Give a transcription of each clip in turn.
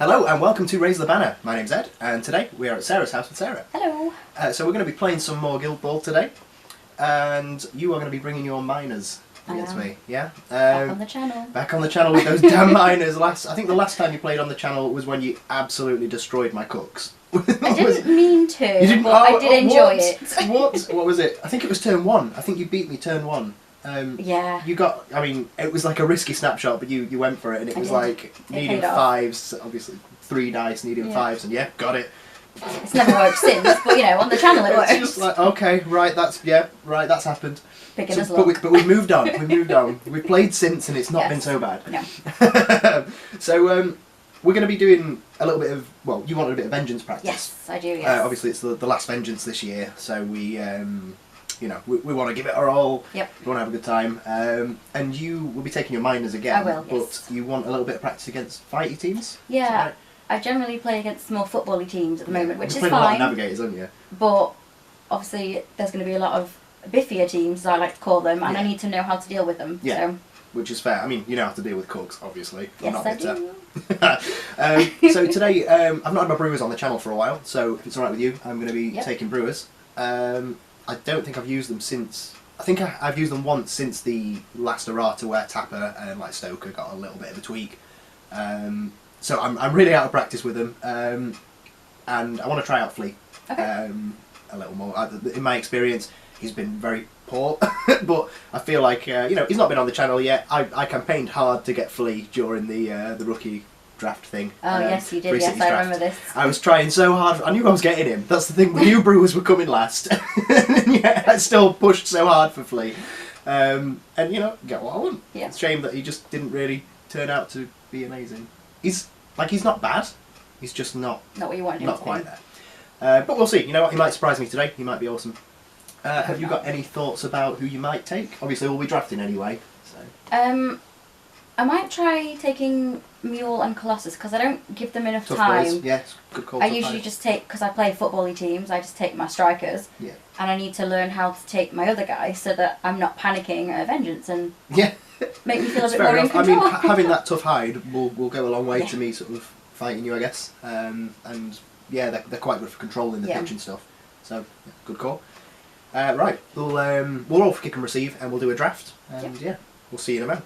Hello and welcome to Raise the Banner. My name's Ed and today we are at Sarah's house with Sarah. Hello. So we're going to be playing some more Guild Ball today and you are going to be bringing your miners against me. Yeah? Back on the channel. Back on the channel with those damn miners. I think the last time you played on the channel was when you absolutely destroyed my cooks. I didn't mean to, but I did enjoy it. What was it? I think it was turn 1. I think you beat me turn 1. Yeah. You got, I mean, it was like a risky snapshot, but you went for it and it was like needing 5s, obviously 3 dice needing 5s, and got it. It's never worked since, but you know, on the channel it works. It's just like, okay, right, that's happened. Beginner's luck. But we've moved on, We've played since and it's not been so bad. No. So, we're going to be doing a little bit of, well, you wanted a bit of Vengeance practice. Yes, I do, yes. Obviously it's the last Vengeance this year, so we we want to give it our all. Yep. We want to have a good time. And you will be taking your miners again. I will, yes. But you want a little bit of practice against fighty teams? Yeah. Right? I generally play against more football-y teams at the moment, which is fine. You've played a lot of Navigators, haven't you? But obviously there's going to be a lot of biffier teams, as I like to call them, and I need to know how to deal with them. Yeah. So. Which is fair. I mean, you know how to deal with cooks, obviously. Yes, I do. So today, I've not had my Brewers on the channel for a while, so if it's alright with you, I'm going to be taking Brewers. I don't think I've used them since... I think I've used them once since the last errata where Tapper and like Stoker got a little bit of a tweak. So I'm really out of practice with them, and I want to try out Flea a little more. In my experience, he's been very poor, but I feel like he's not been on the channel yet. I campaigned hard to get Flea during the rookie draft thing. Oh yes, you did. Yes, I remember this. I was trying so hard. I knew I was getting him. That's the thing. We knew Brewers were coming last, and yet I still pushed so hard for Flea. And get what I want. Yeah. It's a shame that he just didn't really turn out to be amazing. He's not bad. He's just not what you wanted him not to quite be. there. But we'll see. You know what? He might surprise me today. He might be awesome. Have you got any thoughts about who you might take? Obviously, we'll be drafting anyway. So. I might try taking Mule and Colossus because I don't give them enough Tough time. Boys. Yeah, good call. I usually just take, because I play football-y teams, I just take my strikers. Yeah. And I need to learn how to take my other guy so that I'm not panicking at Vengeance and make me feel a bit more in control. I mean, having that tough hide will go a long way to me sort of fighting you, I guess. And yeah, they're quite good for controlling the pitch and stuff. So, good call. Right, we'll all kick and receive and we'll do a draft. And yeah, we'll see you in a moment.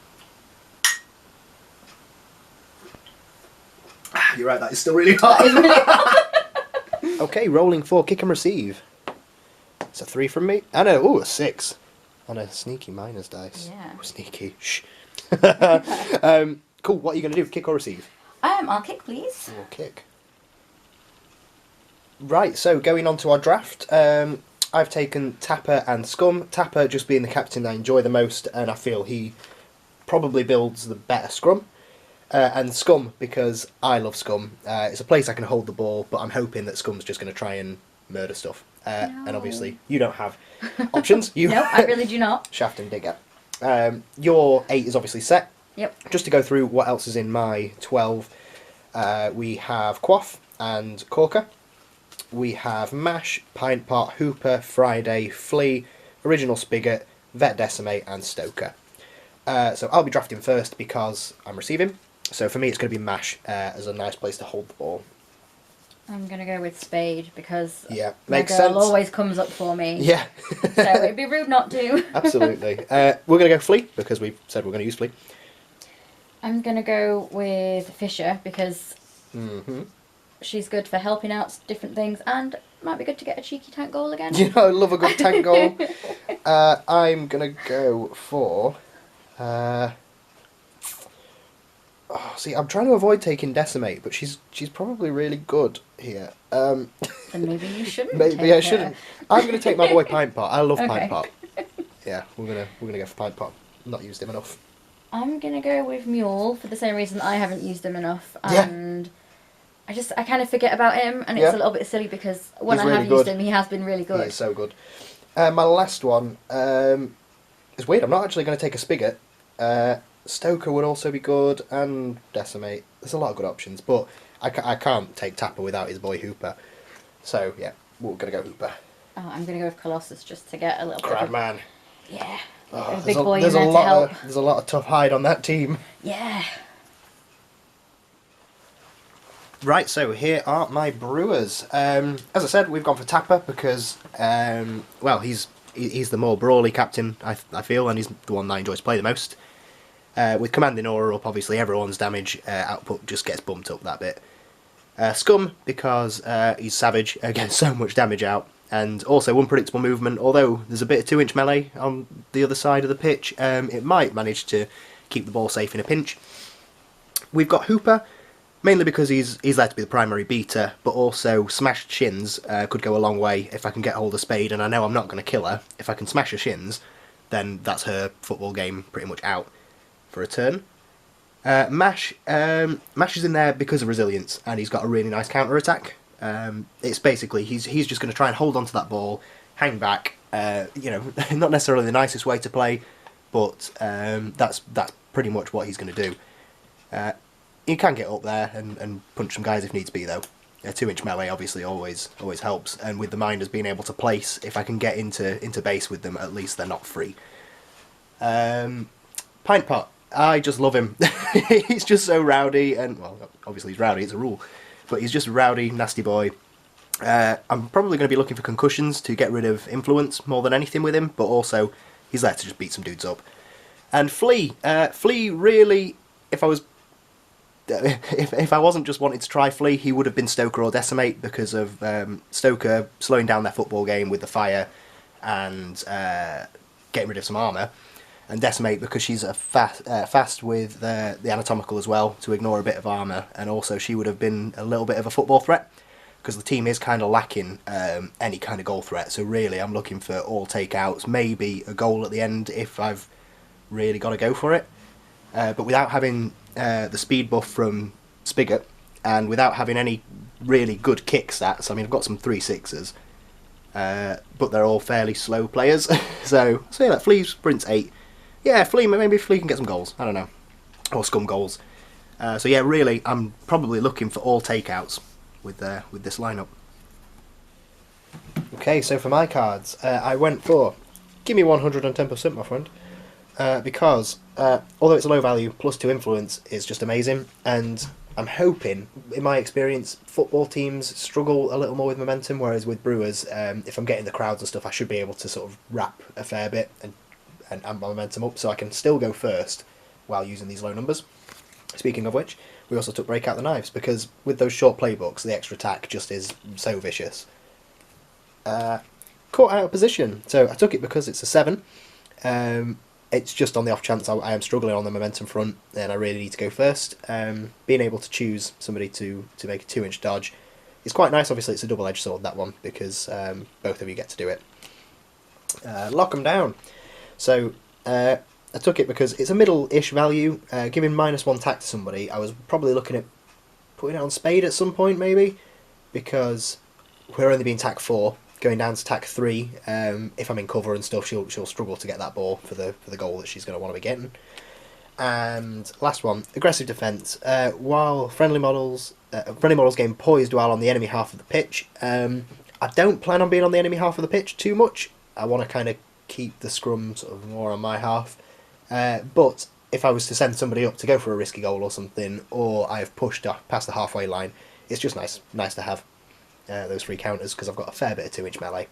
You're right, that is still really hot. Okay, rolling for kick and receive. It's a 3 from me. And a 6. On a sneaky minus dice. Yeah. Ooh, sneaky. Shh. Cool, what are you going to do? Kick or receive? I'll kick, please. We'll kick. Right, so going on to our draft. I've taken Tapper and Scum. Tapper just being the captain I enjoy the most, and I feel he probably builds the better scrum. And Scum, because I love Scum. It's a place I can hold the ball, but I'm hoping that Scum's just going to try and murder stuff. And obviously, you don't have options. No, I really do not. Shaft and Digger. Your 8 is obviously set. Yep. Just to go through what else is in my 12, we have Quaff and Corker. We have Mash, Pint Pot, Hooper, Friday, Flea, Original Spigot, Vet Decimate, and Stoker. So I'll be drafting first because I'm receiving. So for me, it's going to be Mash as a nice place to hold the ball. I'm going to go with Spade because my girl sense. Always comes up for me. Yeah. So it'd be rude not to. Absolutely. We're going to go Flea because we said we're going to use Flea. I'm going to go with Fisher because she's good for helping out different things and might be good to get a cheeky tank goal again. You know, I love a good tank goal. I'm going to go for... see, I'm trying to avoid taking Decimate, but she's probably really good here. Then maybe you shouldn't. Maybe I shouldn't. I'm going to take my boy Pint Pot. I love Pint Pot. Yeah, we're gonna go for Pint Pot. Not used him enough. I'm gonna go with Mule for the same reason I haven't used him enough, and I kind of forget about him, and it's a little bit silly because when I have used him, he has been really good. He is so good. My last one is weird. I'm not actually going to take a Spigot. Stoker would also be good, and Decimate. There's a lot of good options, but I can't take Tapper without his boy Hooper. So, yeah, we're going to go Hooper. Oh, I'm going to go with Colossus just to get a little Crab man. Yeah. Oh, a big boy in there to help. There's a lot of tough hide on that team. Yeah. Right, so here are my Brewers. As I said, we've gone for Tapper because, well, he's the more brawly captain, I feel, and he's the one that I enjoy to play the most. With Commanding Aura up, obviously everyone's damage output just gets bumped up that bit. Scum, because he's savage, gets so much damage out, and also unpredictable movement. Although there's a bit of 2-inch melee on the other side of the pitch, it might manage to keep the ball safe in a pinch. We've got Hooper, mainly because he's there to be the primary beater, but also smashed shins could go a long way if I can get hold of Spade, and I know I'm not going to kill her. If I can smash her shins, then that's her football game pretty much out for a turn. Mash is in there because of resilience, and he's got a really nice counter attack. It's basically he's just going to try and hold on to that ball, hang back. You know, not necessarily the nicest way to play, but that's pretty much what he's going to do. You can get up there and punch some guys if needs be, though. A 2-inch melee obviously always helps, and with the Minders being able to place, if I can get into base with them, at least they're not free. Pint Pot, I just love him. He's just so rowdy, and, well, obviously he's rowdy, it's a rule, but he's just a rowdy, nasty boy. I'm probably going to be looking for concussions to get rid of influence more than anything with him, but also he's there to just beat some dudes up. And Flea, really, if I wasn't just wanting to try Flea, he would have been Stoker or Decimate because of Stoker slowing down their football game with the fire and getting rid of some armour, and Decimate because she's a fast with the anatomical as well to ignore a bit of armour, and also she would have been a little bit of a football threat because the team is kind of lacking any kind of goal threat. So really I'm looking for all takeouts, maybe a goal at the end if I've really got to go for it, but without having the speed buff from Spigot, and without having any really good kick stats. I mean, I've got some 3-6s, but they're all fairly slow players. so yeah, that Flea sprints 8. Yeah, maybe Flea can get some goals. I don't know, or Scum goals. So yeah, really, I'm probably looking for all takeouts with this lineup. Okay, so for my cards, I went for give me 110%, my friend. Because although it's a low value, +2 influence is just amazing, and I'm hoping, in my experience, football teams struggle a little more with momentum, whereas with Brewers, if I'm getting the crowds and stuff, I should be able to sort of wrap a fair bit and amp my momentum up, so I can still go first while using these low numbers. Speaking of which, we also took Break Out the Knives, because with those short playbooks, the extra attack just is so vicious. Caught out of position, so I took it because it's a 7. It's just on the off chance I am struggling on the momentum front and I really need to go first. Being able to choose somebody to make a 2-inch dodge is quite nice. Obviously it's a double-edged sword, that one, because both of you get to do it. Lock them down. So I took it because it's a middle-ish value. Giving -1 tack to somebody, I was probably looking at putting it on Spade at some point maybe, because we're only being tack 4. Going down to tack 3, if I'm in cover and stuff, she'll struggle to get that ball for the goal that she's going to want to be getting. And last one, aggressive defence. While friendly models gain poised while on the enemy half of the pitch, I don't plan on being on the enemy half of the pitch too much. I want to kind of keep the scrum sort of more on my half. But if I was to send somebody up to go for a risky goal or something, or I have pushed past the halfway line, it's just nice to have those 3 counters, because I've got a fair bit of 2-inch melee.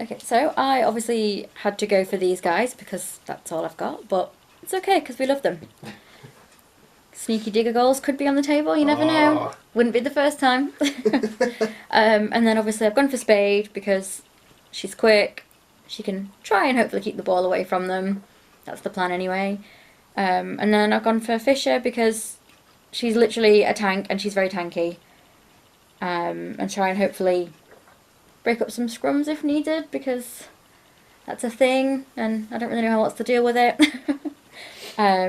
Okay, so I obviously had to go for these guys because that's all I've got, but it's okay because we love them. Sneaky digger goals could be on the table, you never know. Wouldn't be the first time. And then obviously I've gone for Spade because she's quick, she can try and hopefully keep the ball away from them. That's the plan anyway. And then I've gone for Fisher because she's literally a tank and she's very tanky. And try and hopefully break up some scrums if needed, because that's a thing and I don't really know how else to deal with it.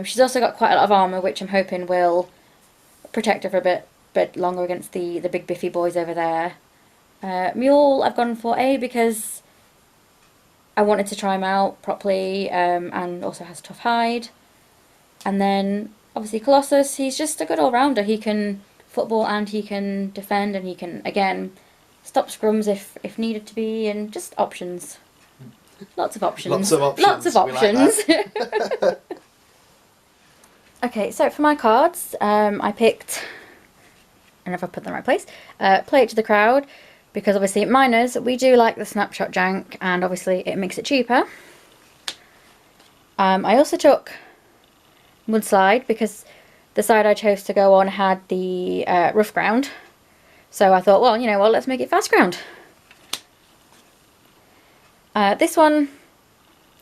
She's also got quite a lot of armour, which I'm hoping will protect her for a bit longer against the big biffy boys over there. Mule I've gone for A because I wanted to try him out properly, and also has tough hide. And then obviously Colossus, he's just a good all-rounder. He can football and he can defend, and he can, again, stop scrums if needed to be, and just options. Lots of options. Lots of options. Lots of options. Like Okay, so for my cards, I picked, and if I put them in the right place, Play It to the Crowd, because obviously at Miners, we do like the snapshot jank, and obviously it makes it cheaper. I also took Mudslide, because the side I chose to go on had the rough ground. So I thought, well, you know what, let's make it fast ground. This one,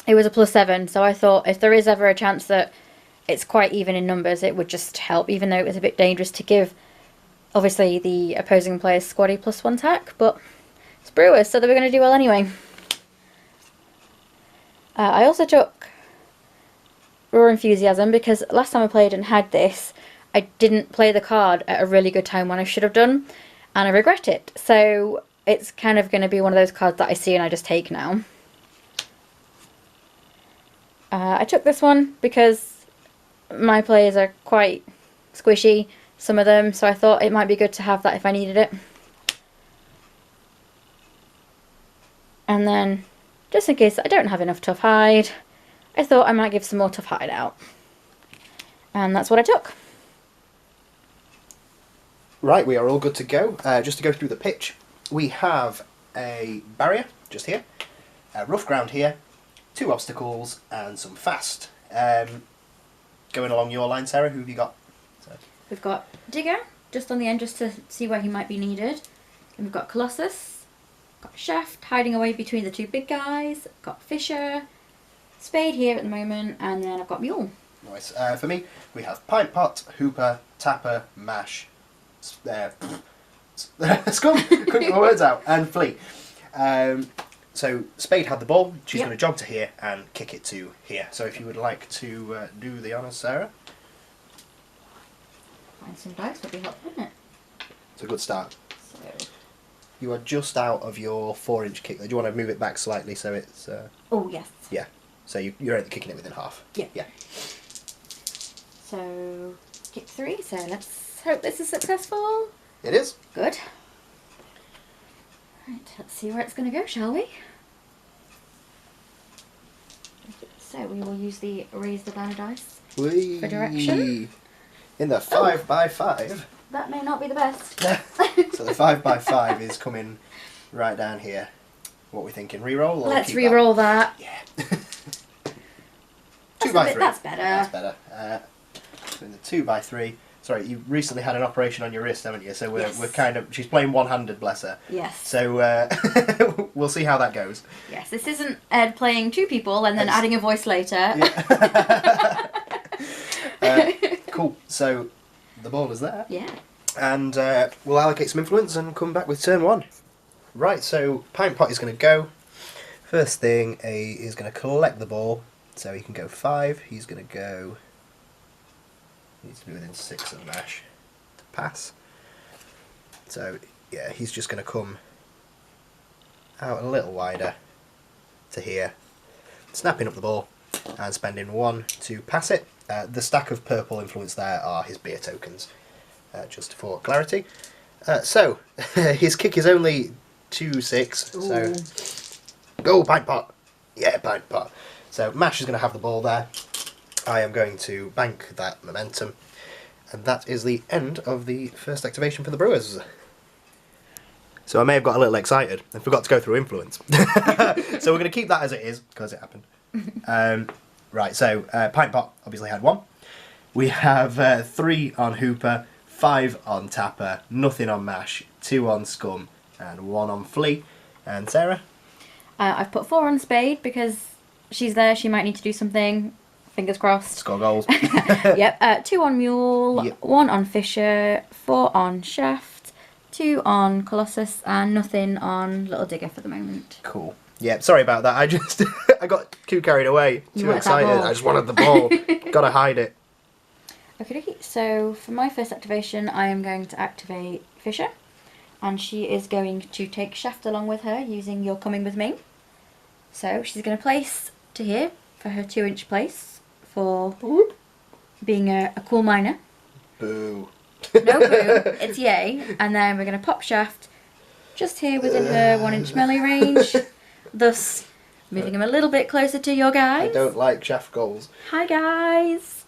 it was a +7, so I thought if there is ever a chance that it's quite even in numbers, it would just help, even though it was a bit dangerous to give, obviously, the opposing player's squaddy +1 attack, but it's Brewers, so they were going to do well anyway. I also took Raw Enthusiasm, because last time I played and had this, I didn't play the card at a really good time when I should have done, and I regret it. So it's kind of going to be one of those cards that I see and I just take now. I took this one because my players are quite squishy, some of them, so I thought it might be good to have that if I needed it. And then, just in case I don't have enough Tough Hide, I thought I might give some more Tough Hide out. And that's what I took. Right, we are all good to go. Just to go through the pitch, we have a barrier just here, a rough ground here, 2 obstacles, and some fast. Going along your line, Sarah, who have you got? So. We've got Digger, just on the end, just to see where he might be needed. And we've got Colossus, got Shaft hiding away between the 2 big guys, got Fisher, Spade here at the moment, and then I've got Mule. Nice. For me, we have Pint Pot, Hooper, Tapper, Mash, Scum, couldn't get my words out, and Flea. So Spade had the ball, she's going to jog to here and kick it to here. So if you would like to do the honours, Sarah. Find some dice would be helpful, wouldn't it? It's a good start. So. You are just out of your 4-inch kick. Do you want to move it back slightly so it's... Oh, yes. Yeah. So you're only kicking it within half. Yeah. Yeah. So, kick 3, so let's hope this is successful. It is. Good. Right, let's see where it's going to go, shall we? So we will use the raise the banner dice for direction. In the 5x5. That may not be the best. So the 5x5 is coming right down here. What are we thinking? Reroll? Or let's re-roll that. Yeah. 2x3. That's better. That's better. So in the 2x3. Sorry, you recently had an operation on your wrist, haven't you? So we're kind of... She's playing one-handed, bless her. Yes. So we'll see how that goes. Yes, this isn't Ed playing 2 people and then adding a voice later. Yeah. Cool. So the ball is there. Yeah. And we'll allocate some influence and come back with turn 1. Right, so Pint Pot is going to go. First thing, A is going to collect the ball. So he can go 5. He's going to go... Needs to be within 6 of Mash to pass. So, yeah, he's just going to come out a little wider to here, snapping up the ball and spending 1 to pass it. The stack of purple influence there are his beer tokens, just for clarity. So, his kick is only 2-6, so go Pint Pot! Yeah, Pint Pot! So, Mash is going to have the ball there. I am going to bank that momentum, and that is the end of the first activation for the Brewers. So I may have got a little excited and forgot to go through influence. So we're going to keep that as it is, because it happened. Right, so Pint Pot obviously had 1. We have 3 on Hooper, 5 on Tapper, nothing on Mash, 2 on Scum, and 1 on Flea. And Sarah? I've put 4 on Spade because she's there, she might need to do something. Fingers crossed. Score goals. Yep. 2 on Mule, yep. 1 on Fisher, 4 on Shaft, 2 on Colossus, and nothing on Little Digger for the moment. Cool. Yeah, sorry about that. I just I got too carried away. Too excited. I just wanted the ball. Gotta hide it. Okay, so for my first activation, I am going to activate Fisher, and she is going to take Shaft along with her using You're Coming With Me. So she's going to place to here for her 2-inch place. For being a cool miner. Boo. No boo, it's yay. And then we're going to pop Shaft just here within her 1-inch melee range, thus moving him a little bit closer to your guys. I don't like Shaft goals. Hi guys.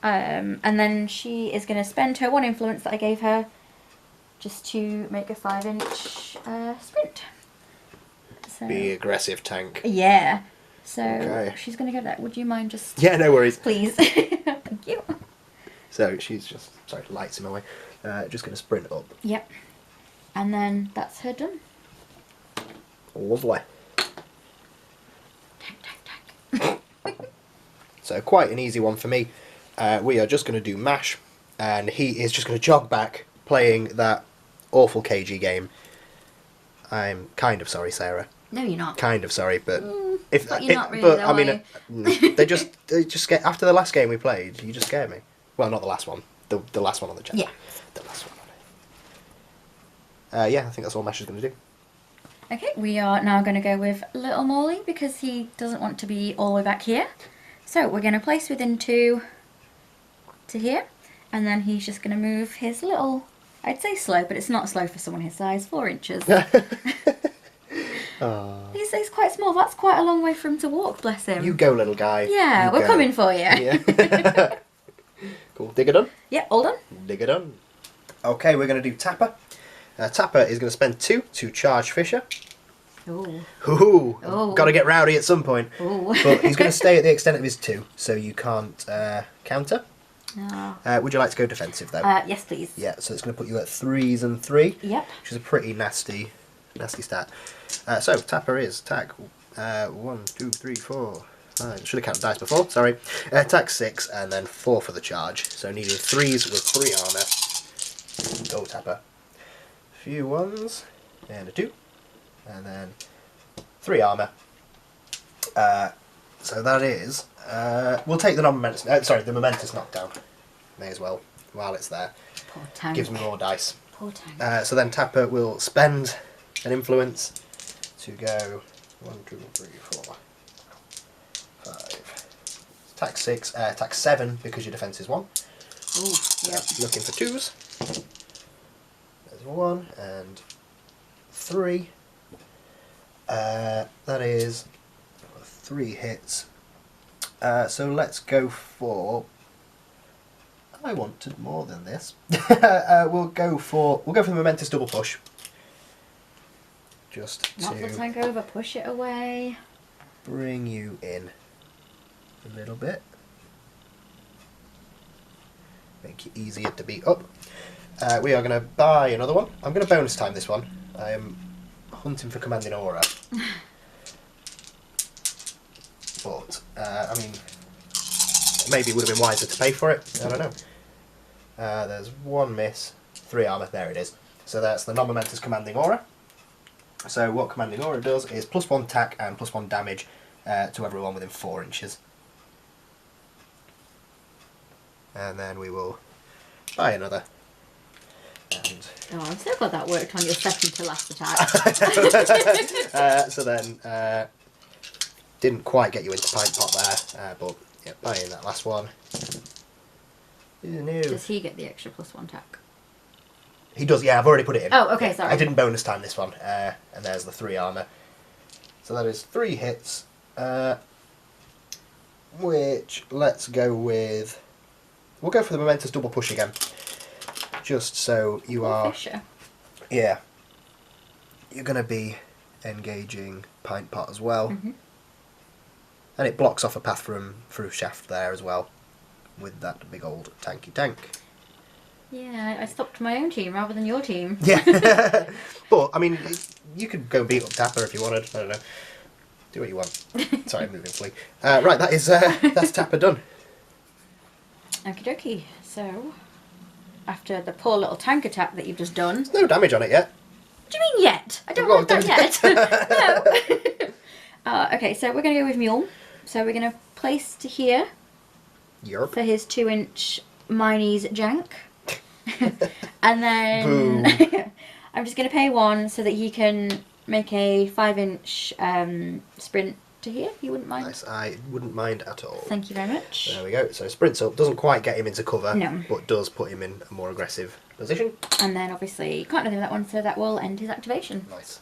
And then she is going to spend her 1 influence that I gave her just to make a 5-inch sprint. So, Be aggressive, tank. yeah. So Okay. she's going to go that. Would you mind just... Yeah, no worries. Please. Thank you. So she's just... Sorry, lights in my way. Just going to sprint up. Yep. And then that's her done. Lovely. Tank, tank, tank. So quite an easy one for me. We are just going to do mash, and he is just going to jog back, playing that awful KG game. I'm kind of sorry, Sarah. No, you're not. Kind of sorry, but But you're not really, but though, I mean, are they just get after the last game we played. You just scared me. Well, not the last one. The last one on the channel. Yeah. The last one on it. Yeah, I think that's all Mash is going to do. Okay, we are now going to go with Little Morley because he doesn't want to be all the way back here. So we're going to place within 2 to here, and then he's just going to move his little, I'd say slow, but it's not slow for someone his size, 4 inches. He's quite small. That's quite a long way for him to walk, bless him. You go, little guy. Yeah, You we're go. coming for you. Yeah. Cool. Digger done? Yep, all done. Digger done. Okay, we're going to do Tapper. Tapper is going to spend 2 to charge Fisher. Ooh. Ooh, Oh. got to get rowdy at some point. Ooh. But he's going to stay at the extent of his 2, so you can't counter. Oh. Would you like to go defensive, though? Yes, please. Yeah, so it's going to put you at 3s and 3. Yep. Which is a pretty nasty stat. So, Tapper is attack 1, 2, 3, 4, 5. Should have counted dice before, sorry. Attack 6 and then 4 for the charge. So needed 3s with 3 armour. Go, Tapper. A few 1s and a 2. And then 3 armour. So that is... we'll take the non-momentous... the momentous knockdown. May as well, while it's there. Poor tank. Gives me more dice. Poor tank. So then Tapper will spend an influence to go 1, 2, 3, 4, 5. Attack 6, attack 7 because your defence is 1. Ooh, yep. Looking for 2s. There's 1 and 3. That is 3 hits. So let's go for... I wanted more than this. We'll go for the momentous double push. Just Knock the to tank over, push it away. bring you in a little bit. Make it easier to beat up. We are going to buy another one. I'm going to bonus time this one. I am hunting for commanding aura. But, I mean, maybe it would have been wiser to pay for it. I don't know. There's 1 miss, 3 armour. There it is. So that's the non-momentous commanding aura. So what commanding aura does is +1 attack and +1 damage to everyone within 4 inches. And then we will buy another. And Oh, I'm so glad that worked on your second to last attack. so then, didn't quite get you into pint pot there, but yeah, buying that last one. New. Does he get the extra +1 attack? He does, yeah, I've already put it in. Oh, okay, Yeah, sorry. I didn't bonus time this one, and there's the 3 armour. So that is 3 hits, which, let's go with... We'll go for the momentous double push again. Just so you are... Fisher. Yeah. You're going to be engaging pint pot as well. Mm-hmm. And it blocks off a path through shaft there as well, with that big old tanky tank. Yeah, I stopped my own team rather than your team. Yeah, but I mean, you could go beat up Tapper if you wanted. I don't know. Do what you want. Sorry, I'm moving flee. Right, that is that's Tapper done. Okie dokie. So, after the poor little tank attack that you've just done. There's no damage on it yet. What do you mean yet? I don't Well, want that yet. No. Okay, so we're going to go with Mule. So we're going to place to here Europe. for his 2-inch Miney's jank. And then I'm just going to pay 1 so that he can make a 5-inch sprint to here. You wouldn't mind? Nice. I wouldn't mind at all. Thank you very much. There we go. So sprints up. Doesn't quite get him into cover, No. but does put him in a more aggressive position. And then obviously can't do that one, so that will end his activation. Nice.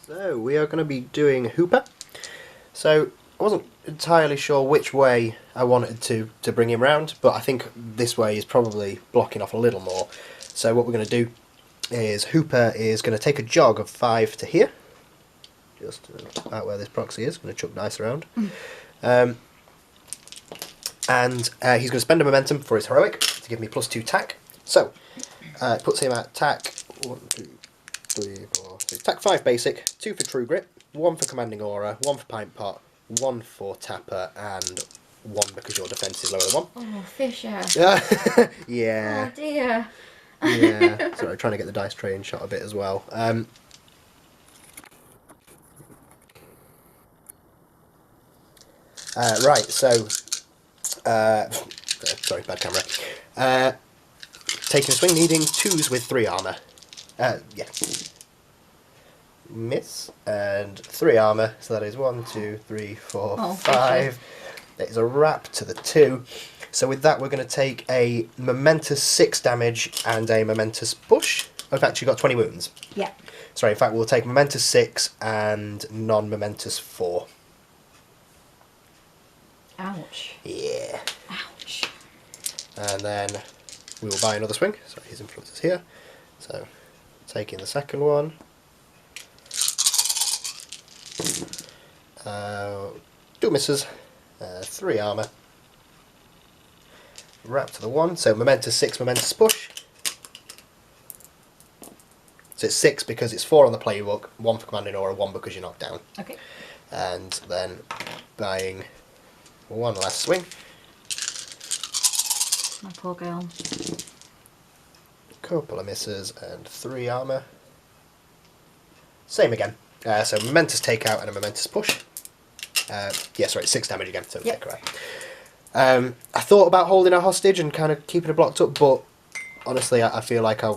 So we are going to be doing Hooper. So I wasn't entirely sure which way I wanted to bring him round, but I think this way is probably blocking off a little more. So what we're going to do is Hooper is going to take a jog of 5 to here, just about where this proxy is. Going to chuck dice around, and he's going to spend a momentum for his heroic to give me +2 tack. So it puts him at tack 1, 2, 3, 4. So tack 5 basic, 2 for True Grit, 1 for Commanding Aura, 1 for Pint Pot, 1 for Tapper, and 1 because your defence is lower than 1. Oh, Fisher. Yeah. Oh dear. Yeah. Sorry, trying to get the dice tray in shot a bit as well. Right, so... sorry, bad camera. Taking a swing, needing 2s with 3 armour. Yeah. Miss, and 3 armour, so that is 1, 2, 3, 4, 5. That is a wrap to the 2. So with that we're going to take a momentous 6 damage and a momentous push. I've actually got 20 wounds. Yeah. Sorry, in fact we'll take momentous 6 and non-momentous 4. Ouch. Yeah. Ouch. And then we will buy another swing. So his influence is here. So taking the second one. 2 misses, 3 armour, wrap to the 1, so momentous 6, momentous push. So it's 6 because it's 4 on the playbook, 1 for Commanding Aura, 1 because you're knocked down. Okay. And then buying 1 last swing. My poor girl. Couple of misses and 3 armour. Same again. So momentous takeout and a momentous push. Yeah, sorry, 6 damage again. So yep. correct. I thought about holding her hostage and kind of keeping her blocked up, but honestly, I feel like I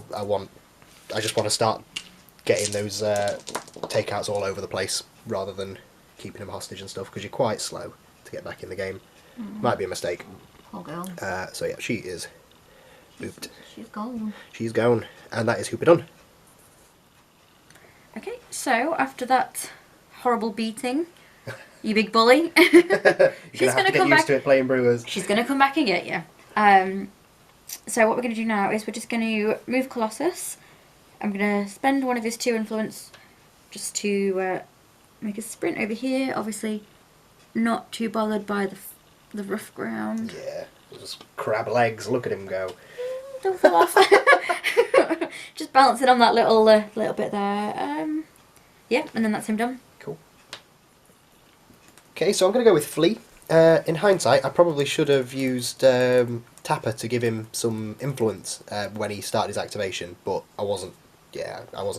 just want to start getting those takeouts all over the place rather than keeping him hostage and stuff, because you're quite slow to get back in the game. Might be a mistake. Poor girl. So yeah, she is booped. She's gone. She's gone, and that is Hooper done. Okay, so after that horrible beating, you big bully, You're gonna have to get used to it playing Brewers. She's going to come back and get you. So what we're going to do now is we're just going to move Colossus. I'm going to spend one of his 2 influence just to make a sprint over here. Obviously, not too bothered by the rough ground. Yeah, just crab legs. Look at him go. Don't fall off. Just balancing on that little bit there. Yeah, and then that's him done. Cool. Okay, so I'm going to go with Flea. In hindsight, I probably should have used Tapper to give him some influence when he started his activation, but I wasn't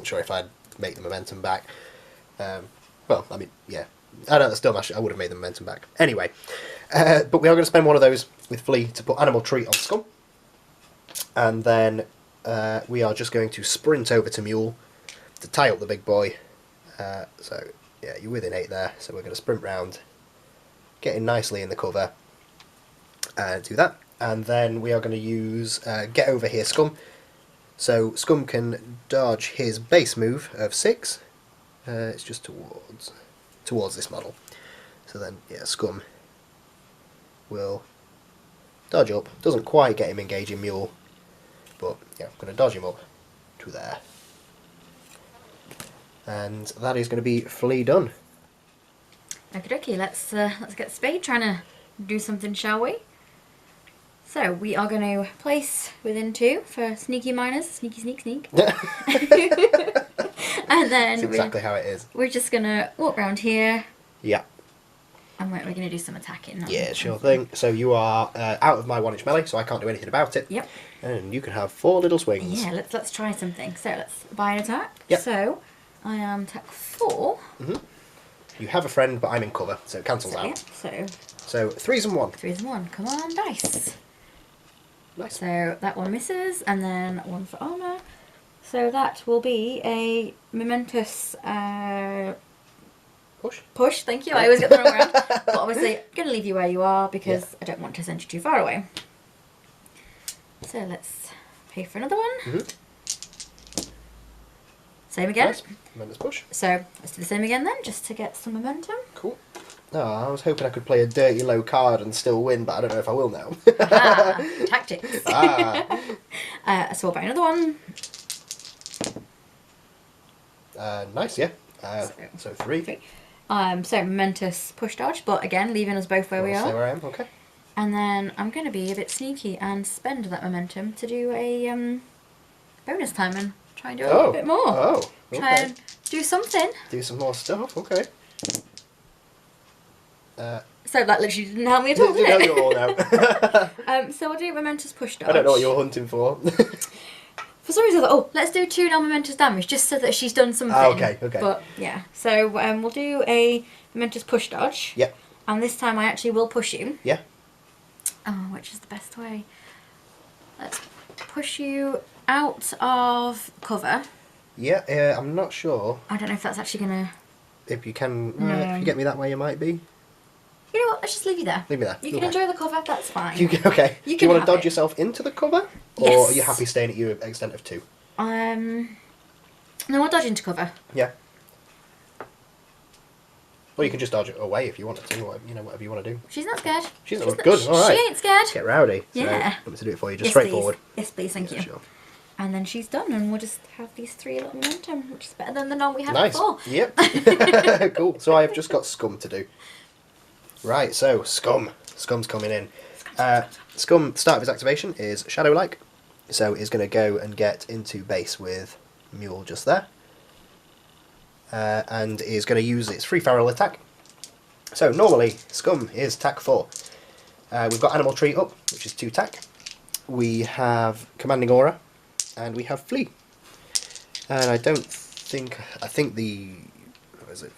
sure if I'd make the momentum back. Well, I mean, yeah. I don't still I would have made the momentum back. Anyway, but we are going to spend one of those with Flea to put Animal Treat on Scum. And then we are just going to sprint over to Mule to tie up the big boy. So, yeah, you're within 8 there, so we're going to sprint round, getting nicely in the cover, and do that. And then we are going to use Get Over Here Scum. So Scum can dodge his base move of 6. It's just towards this model. So then, yeah, Scum will dodge up. Doesn't quite get him engaging Mule, but yeah, I'm going to dodge him up to there. And that is going to be Flea done. Okie dokie, let's get Spade trying to do something, shall we? So we are going to place within 2 for sneaky miners, sneak. And then that's exactly how it is. We're just going to walk around here. Yeah. And we're going to do some attacking. Yeah, sure thing. So you are out of my 1-inch melee, so I can't do anything about it. Yep. And you can have 4 little swings. Yeah, let's try something. So let's buy an attack. Yep. So I am attack 4. Mm-hmm. You have a friend, but I'm in cover, so it cancels out. Yeah, so 3s and 1. 3s and 1. Come on, dice. Nice. So that one misses, and then 1 for armor. So that will be a momentous push. Thank you. I always get the wrong round. But obviously, I'm going to leave you where you are because I don't want to send you too far away. So let's pay for another one. Mm-hmm. Same again. Nice. Momentous push. So let's do the same again then, just to get some momentum. Cool. Oh, I was hoping I could play a dirty low card and still win, but I don't know if I will now. Ah, tactics. Ah. So we'll buy another one. Nice, yeah. So 3. So momentous push dodge, but again, leaving us both where we Stay are. where I am, okay. And then I'm going to be a bit sneaky and spend that momentum to do a bonus time and try and do a little bit more. Oh, okay. Try and do something. Do some more stuff, okay. So that literally didn't help me at all, did No, it? you're all out. So we'll do momentous push dodge. I don't know what you're hunting for. For some reason I thought, oh, let's do 2 non-momentous damage just so that she's done something. Okay. But yeah, so we'll do a momentous push dodge. Yep. And this time I actually will push you. Yeah. Oh, which is the best way? Let's push you out of cover. Yeah, I'm not sure. I don't know if that's actually going to... If you can, No. if you get me that way, you might be. You know what, let's just leave you there. Leave me there. You can enjoy the cover, that's fine. Okay. You Do you can want to have dodge it. yourself into the cover? Or Yes. are you happy staying at your extent of 2? No, I'll dodge into cover. Yeah. Or you can just dodge it away if you wanted to, or, whatever you want to do. She's not scared. She's not good, alright. She ain't scared. Get rowdy. Yeah. So, want me to do it for you, just Yes, straightforward. Please. Yes, please, thank you. Sure. And then she's done, and we'll just have these 3 little momentum, which is better than the non we had Nice. before. Yep. Cool. So I've just got Scum to do. Right, so Scum. Scum's coming in. Scum, start of his activation is Shadow-like. So he's going to go and get into base with Mule just there. And is going to use its free feral attack. So normally, Scum is tack 4. We've got Animal Tree up, which is 2 tack. We have Commanding Aura, and we have Flee. And I think the, what is it,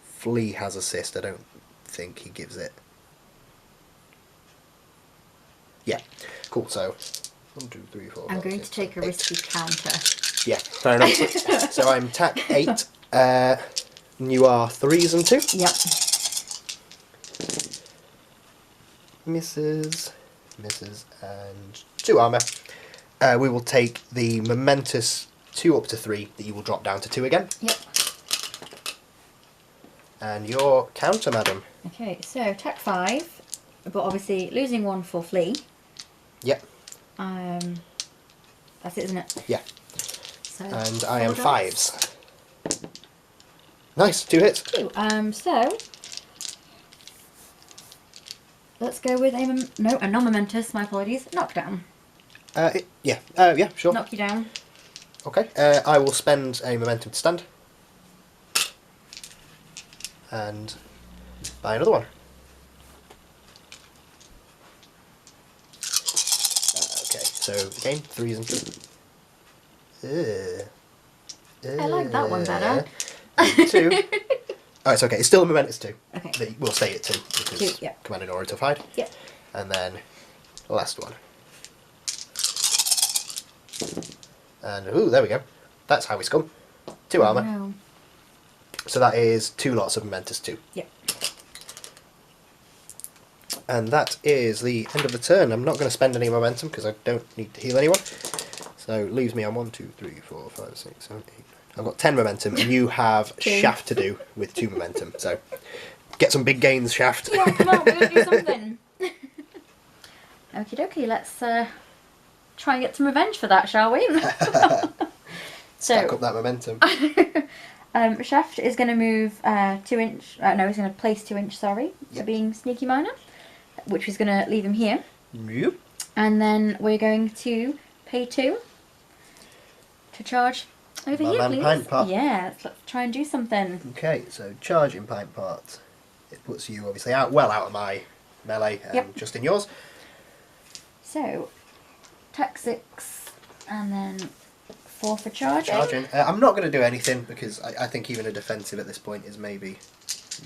Flee has assist. I don't think he gives it. Yeah, cool. So 1, 2, 3, 4. I'm 5, going 6, to take a 7, 8. risky counter. Yeah, fair enough. So I'm tack 8. And you are 3s and 2. Yep. Misses, and 2 armour. We will take the momentous 2 up to 3 that you will drop down to 2 again. Yep. And your counter, madam. Okay, so tack 5, but obviously losing 1 for Flee. Yep. That's it, isn't it? Yeah. So And I am 4 dice. 5s. Nice, 2 hits. Ooh, so let's go with a non-momentous. My apologies. Knockdown. Yeah, sure. Knock you down. Okay. I will spend a momentum to stand. And buy another one. Okay, so again, 3s and 2. I like that one better. 2. Oh, it's okay. It's still a momentous 2. Okay. We'll stay at 2 because 2, yeah. Commanding Aura to hide. Yeah. And then the last one. And ooh, there we go. That's how we Scum. 2 armour. No. So that is 2 lots of momentous 2. Yeah. And that is the end of the turn. I'm not going to spend any momentum because I don't need to heal anyone. So leaves me on 1, 2, 3, 4, 5, 6, 7, 8, 9. I've got 10 momentum, and you have 2. Shaft to do with 2 momentum. So get some big gains, Shaft. Yeah, come on, we're going to do something. Okie dokie, let's try and get some revenge for that, shall we? Stack up that momentum. Shaft is going to move 2 inch, no, he's going to place 2 inch, sorry, for Yep. being sneaky miner, which is going to leave him here. Yep. And then we're going to pay 2 to charge over My here, man please. Pint Pot. Yeah, let's try and do something. Okay, so charge in Pint Pot. It puts you obviously out of my melee and Yep. just in yours. So, tack 6, and then 4 for charging. Charging. I'm not going to do anything because I think even a defensive at this point is maybe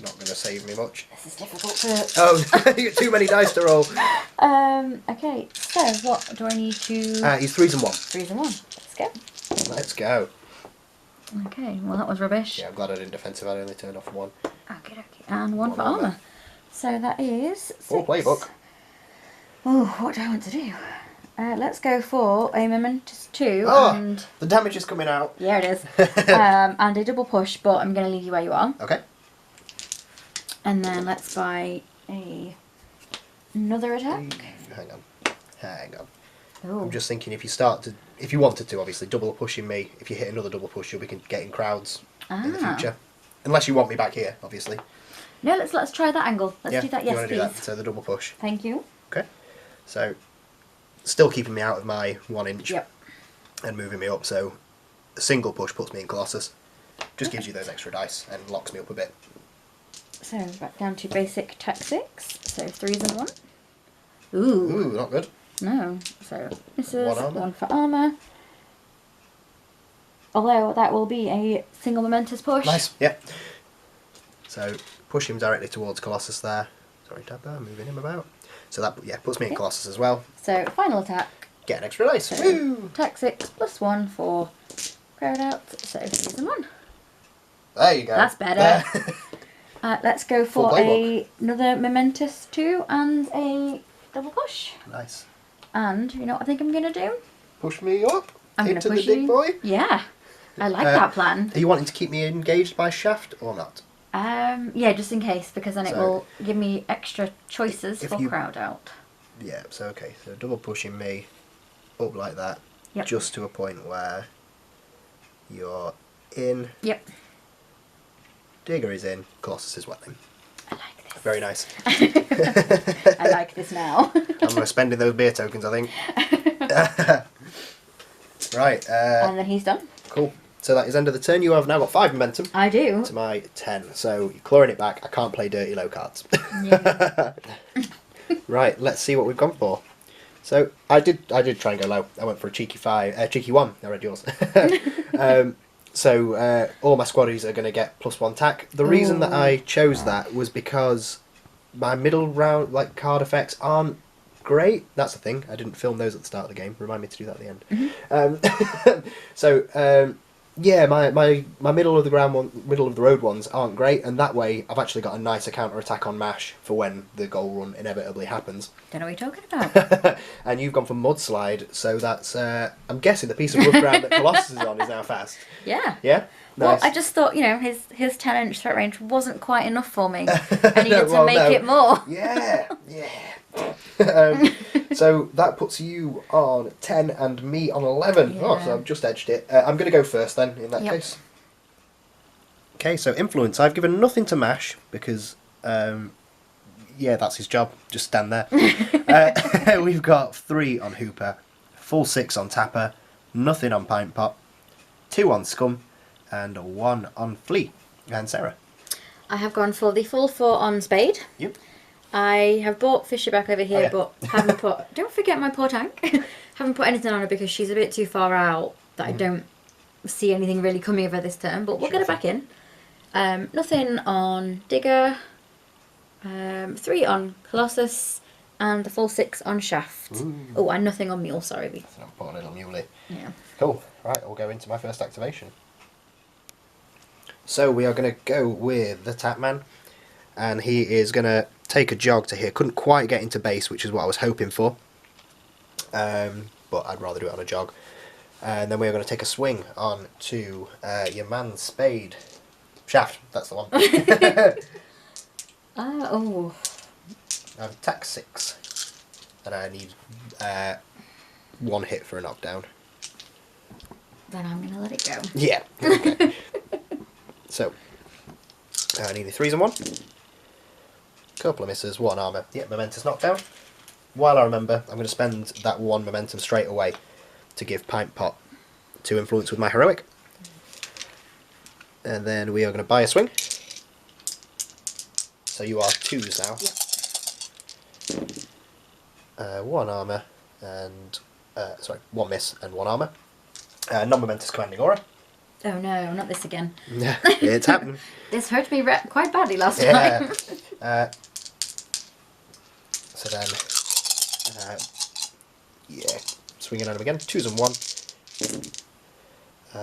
not going to save me much. This is difficult to... Oh, you got too many dice to roll. Okay, so what do I need to... He's 3s and 1. 3s and 1. Let's go. Let's go. Okay, well that was rubbish. Yeah, I'm glad I did defensive. I only turned off 1. Okay. And 1 for One armour. armour. So that is 6. Full playbook. Oh, what do I want to do? Let's go for a momentous 2 Oh, and... the damage is coming out. Yeah, it is. And a double push, but I'm going to leave you where you are. Okay. And then let's buy another attack. Hang on. Oh. I'm just thinking if you wanted to, obviously, double pushing me. If you hit another double push, you'll be getting crowds in the future. Unless you want me back here, obviously. No, let's try that angle. Let's do that, yes, you want to please. do that? So the double push. Thank you. Okay. So, still keeping me out of my 1 inch. Yep. And moving me up, so a single push puts me in Colossus. Just gives you those extra dice and locks me up a bit. So back down to basic tactics. So 3s and 1. Ooh, not good. No. So misses. 1 armor. 1 for armor. Although that will be a single momentous push. Nice. Yeah. So push him directly towards Colossus there. Sorry, Dabba, moving him about. So that puts me in Colossus as well. So final attack. Get an extra dice. So, Woo! tactics +1 for crowd out. So 3s and 1. There you go. That's better. Let's go Full for playbook. another momentous 2 and a double push. Nice. And you know what I think I'm going to do? Push me up I'm going into to push the big you. boy. Yeah. I like that plan. Are you wanting to keep me engaged by shaft or not? Yeah, just in case, because then it So, will give me extra choices if for you- crowd out. Yeah, so okay, so double pushing me up like that, Yep. just to a point where you're in, Yep. Digger is in, Colossus is wetting. I like this. Very nice. I like this now. I'm spending those beer tokens, I think. Right, And then he's done. cool. So that is end of the turn. You have now got 5 momentum I do. to my 10. So you're clawing it back. I can't play dirty low cards. Yeah. Right, let's see what we've gone for. So I did try and go low. I went for a cheeky 1. I read yours. So all my squaddies are going to get +1 tack. The reason that I chose that was because my middle round card effects aren't great. That's the thing. I didn't film those at the start of the game. Remind me to do that at the end. So yeah, my middle of the road ones aren't great, and that way I've actually got a nicer counter attack on mash for when the goal run inevitably happens. Don't know what you're talking about. And you've gone for mudslide, so that's I'm guessing the piece of rough ground that Colossus is on is now fast. Yeah. Yeah. Nice. Well, I just thought, his 10-inch threat range wasn't quite enough for me. I needed Well, to make it more. Yeah, yeah. So that puts you on 10 and me on 11. Oh, Yeah. so I've just edged it. I'm going to go first then, in that Yep. case. Okay, so influence. I've given nothing to Mash because, yeah, that's his job. Just stand there. We've got 3 on Hooper, full 6 on Tapper, nothing on Pint Pot, 2 on Scum, and 1 on Flea. And Sarah. I have gone for the full 4 on Spade. Yep. I have bought Fisher back over here, Oh, yeah. but haven't put... Don't forget my poor tank. Haven't put anything on her because she's a bit too far out that I don't see anything really coming of her this turn, but we'll get her back in. Nothing on Digger, 3 on Colossus, and the full 6 on Shaft. Ooh. Oh, and nothing on Mule, sorry. So I'll put a little muley. Yeah. Cool. Right, I'll go into my first activation. So we are going to go with the Tapman, and he is going to take a jog to here. Couldn't quite get into base, which is what I was hoping for, but I'd rather do it on a jog. And then we're going to take a swing on to your man Spade. Shaft, that's the one. Oh. I have attack 6, and I need 1 hit for a knockdown. Then I'm going to let it go. Yeah. Okay. So, I need the 3s and 1. Couple of misses, 1 armour. Yep, momentous knockdown. While I remember, I'm going to spend that 1 momentum straight away to give Pint Pot 2 influence with my heroic. And then we are going to buy a swing. So you are 2s now. Yep. 1 armour and... sorry, 1 miss and 1 armour. Non-momentous commanding aura. Oh no, not this again. Yeah, it's happening. This hurt me quite badly last Yeah. time. So then, yeah, swinging at him again. 2s and 1.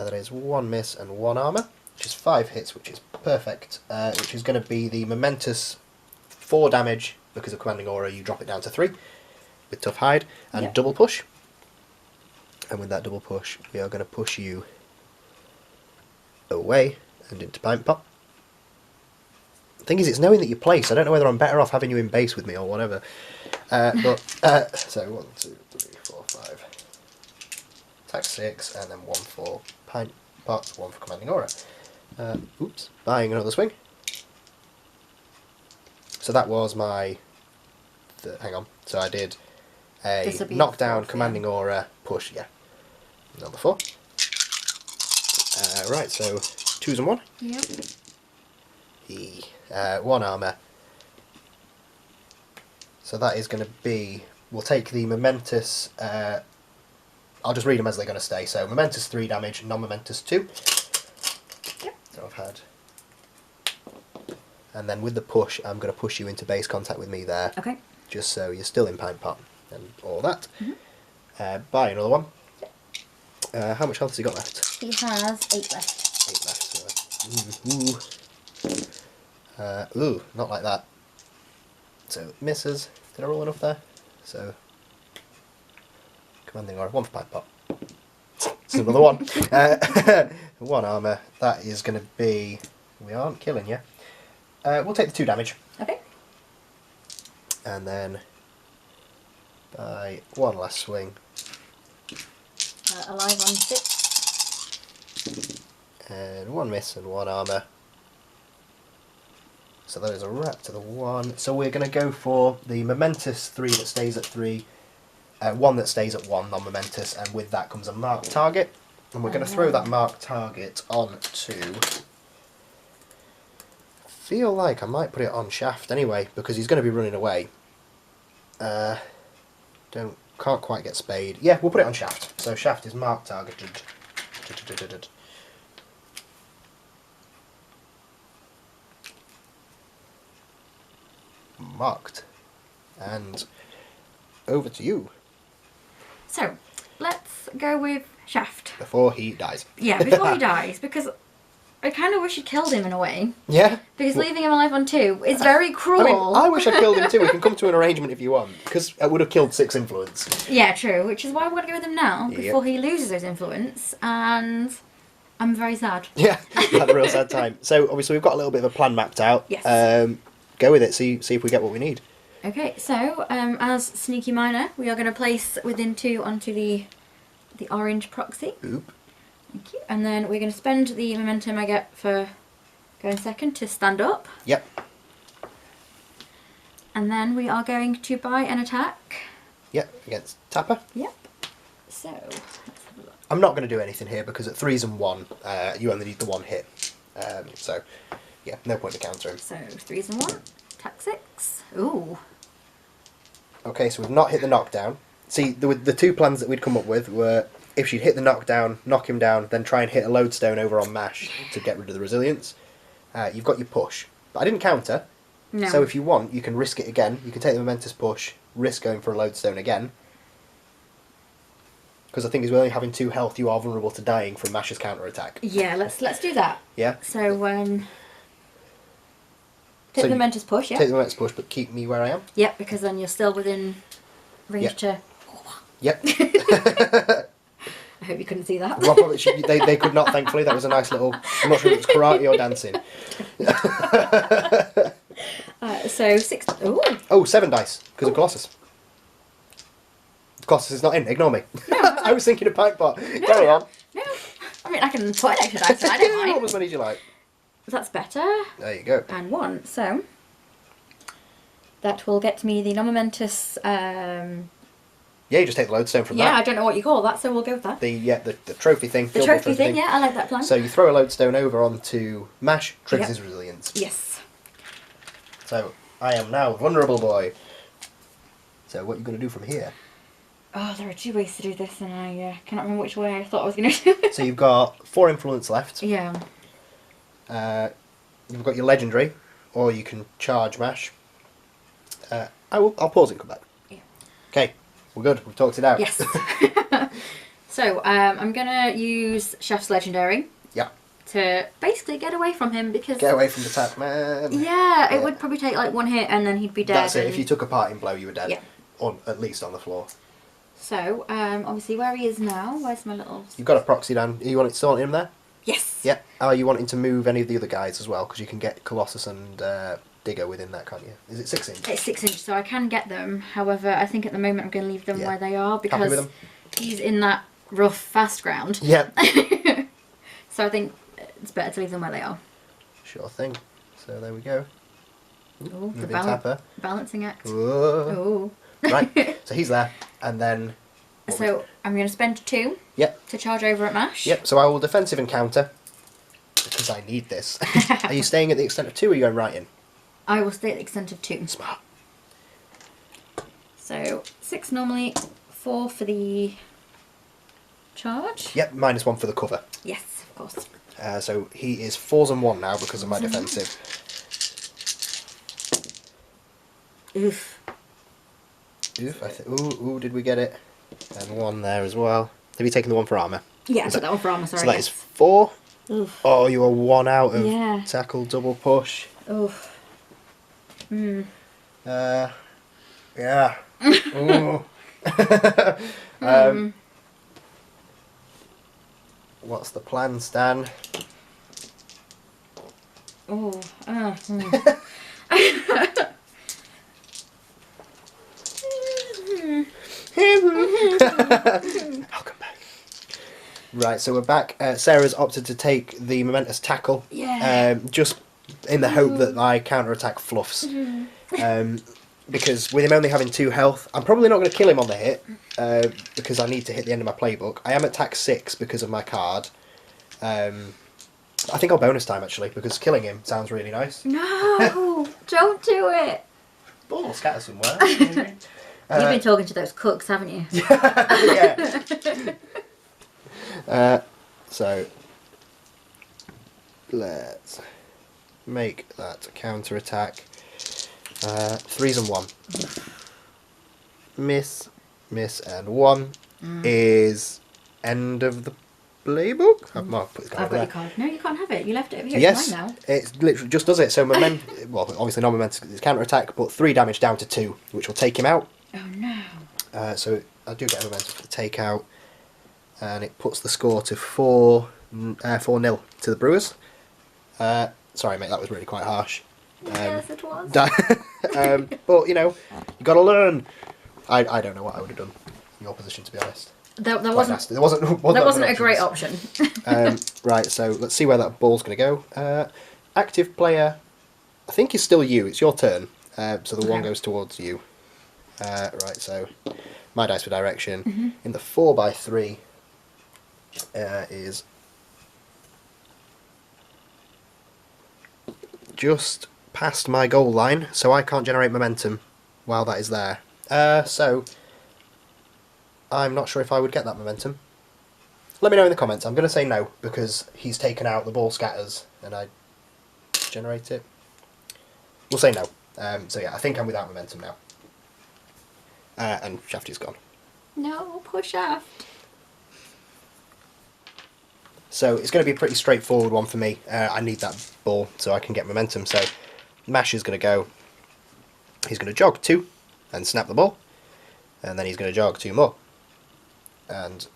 That is 1 miss and 1 armour, which is 5 hits, which is perfect. Which is going to be the momentous 4 damage because of commanding aura. You drop it down to 3 with tough hide and Yep. double push. And with that double push, we are going to push you away and into Pint Pot. thing is, it's knowing that you place. I don't know whether I'm better off having you in base with me or whatever. So 1, 2, 3, 4, 5. Attack 6, and then 1 for pint pot, 1 for commanding aura. Oops, buying another swing. So that was my. Hang on. So I did a knockdown, commanding aura, push. Yeah, number 4. Right. So 2s and 1. Yep. The 1 armor. So that is going to be. We'll take the momentous. I'll just read them as they're going to stay. So momentous 3 damage, non-momentous 2. Yep. So I've had. And then with the push, I'm going to push you into base contact with me there. Okay. Just so you're still in pint pot and all that. Mm-hmm. Buy another one. How much health has he got left? He has 8 left. 8 left. Ooh, not like that. So misses. Did I roll enough there? So commanding aura, 1 for pint pot. It's another 1. 1 armor. That is going to be. We aren't killing you. We'll take the 2 damage. Okay. And then by 1 last swing. Alive on 6. And 1 miss and 1 armor. So that is a wrap to the 1. So we're going to go for the momentous 3 that stays at 3. 1 that stays at 1, non-momentous, and with that comes a marked target. And we're going to throw that marked target onto. Feel like I might put it on Shaft anyway, because he's going to be running away. Can't quite get Spade. Yeah, we'll put it on Shaft. So Shaft is marked targeted. Marked. And over to you. So, let's go with Shaft. Before he dies. Yeah, before he dies, because I kind of wish you'd killed him in a way. Yeah? Because leaving him alive on 2 is very cruel. I mean, I wish I killed him too. We can come to an arrangement if you want. Because I would have killed 6 influence. Yeah, true. Which is why I'm going to go with him now, before he loses those influence. And I'm very sad. Yeah, had a real sad time. So, obviously, we've got a little bit of a plan mapped out. Yes. Go with it, see if we get what we need. Okay, so, as Sneaky Miner, we are going to place within 2 onto the orange proxy. Oop. Thank you. And then we're going to spend the momentum I get for going second to stand up. Yep. And then we are going to buy an attack. Yep, against Tapper. Yep. So, let's have a look. I'm not going to do anything here because at 3s and 1, you only need the 1 hit. So, yeah, no point to counter him. So, 3s and 1. Attack 6. Ooh. Okay, so we've not hit the knockdown. See, the 2 plans that we'd come up with were if she'd hit the knockdown, knock him down, then try and hit a lodestone over on Mash to get rid of the resilience. You've got your push. But I didn't counter. No. So if you want, you can risk it again. You can take the momentous push, risk going for a lodestone again. Because the thing is, with only having 2 health, you are vulnerable to dying from Mash's counter-attack. Yeah, let's do that. Yeah? So, take the momentous push, yeah? Take the momentous push, but keep me where I am. Yep, because then you're still within range to... Yep. I hope you couldn't see that. Well, probably they could not, thankfully. That was a nice little... I'm not sure if it was karate or dancing. So 6... Ooh. Oh, 7 dice, because of Colossus. Colossus is not in, ignore me. No. I was thinking of Pipe Bot. Carry on. No. I mean, I can put an extra dice, so I don't mind. What as many as you like. That's better. There you go. And 1, so... That will get me the non-momentous... Yeah, you just take the lodestone from that. Yeah, I don't know what you call that, so we'll go with that. The trophy thing. The trophy thing, yeah, I like that plan. So you throw a lodestone over onto Mash, triggers his resilience. Yes. So I am now vulnerable boy. So what are you going to do from here? Oh, there are 2 ways to do this, and I cannot remember which way I thought I was going to do it. So you've got 4 influence left. Yeah. You've got your legendary, or you can charge Mash. I'll pause and come back. Yeah. Okay, we're good. We've talked it out. Yes. So I'm gonna use Chef's legendary. Yeah. To basically get away from him because. Get away from the tap man. Yeah, it would probably take like 1 hit and then he'd be dead. That's it. If you took a parting blow, you were dead. Yeah. Or at least on the floor. So obviously where he is now. Where's my little? You've got a proxy down. You want it still on him there? Yes. Yep. Are you wanting to move any of the other guys as well? Because you can get Colossus and Digger within that, can't you? Is it 6 inch? It's 6 inch, so I can get them. However, I think at the moment I'm going to leave them where they are Happy with because them? he's in that rough, fast ground. Yep. So I think it's better to leave them where they are. Sure thing. So there we go. Ooh, the tapper. balancing act. Whoa. Ooh. Right, so he's there, and then... So I'm going to spend 2 to charge over at Mash. Yep, so I will defensive encounter, because I need this. Are you staying at the extent of 2 or are you going right in? I will stay at the extent of 2. Smart. So 6 normally, 4 for the charge. Yep, -1 for the cover. Yes, of course. So he is 4s and 1 now because of my defensive. Oof. Oof, ooh, did we get it? And 1 there as well. Have you taken the 1 for armour? Yeah, I took that one for armour, sorry. So that is 4. Oof. Oh, you are 1 out of Yeah. tackle double push. Oof. Yeah. Ooh. What's the plan, Stan? Oh. I'll come back. Right, so we're back. Sarah's opted to take the momentous tackle. Yeah. Just in the hope that my counter-attack fluffs. Because with him only having 2 health, I'm probably not going to kill him on the hit. Because I need to hit the end of my playbook. I am at attack 6 because of my card. I think I'll bonus time actually, because killing him sounds really nice. No! Don't do it! Ball will scatter somewhere. Maybe. You've been talking to those cooks, haven't you? Yeah. So let's make that counter attack. 3s and 1. Miss, and 1 is end of the playbook. I've put the I've got there. your card. No, you can't have it. You left it over here. Yes, It's mine now. it literally just does it. So well, obviously not momentum, it's counter attack, but 3 damage down to 2, which will take him out. Oh no. So I do get a momentum for the takeout, and it puts the score to 4-0 to the Brewers. Sorry, mate, that was really quite harsh. Yes, it was. But you know, you got to learn. I don't know what I would have done in your position, to be honest. That Quite wasn't. nasty. There wasn't A great option. Right, so let's see where that ball's going to go. Active player, I think is still you. It's your turn. So the 1 goes towards you. Right, so my dice for direction. In the 4x3 is just past my goal line, so I can't generate momentum while that is there. So I'm not sure if I would get that momentum. Let me know in the comments. I'm going to say no, because he's taken out, the ball scatters, and I generate it. We'll say no. So yeah, I think I'm without momentum now. And Shafty's gone. No, poor Shaft. So it's going to be a pretty straightforward one for me. I need that ball so I can get momentum. So Mash is going to go. He's going to jog 2 and snap the ball. And then he's going to jog 2 more. And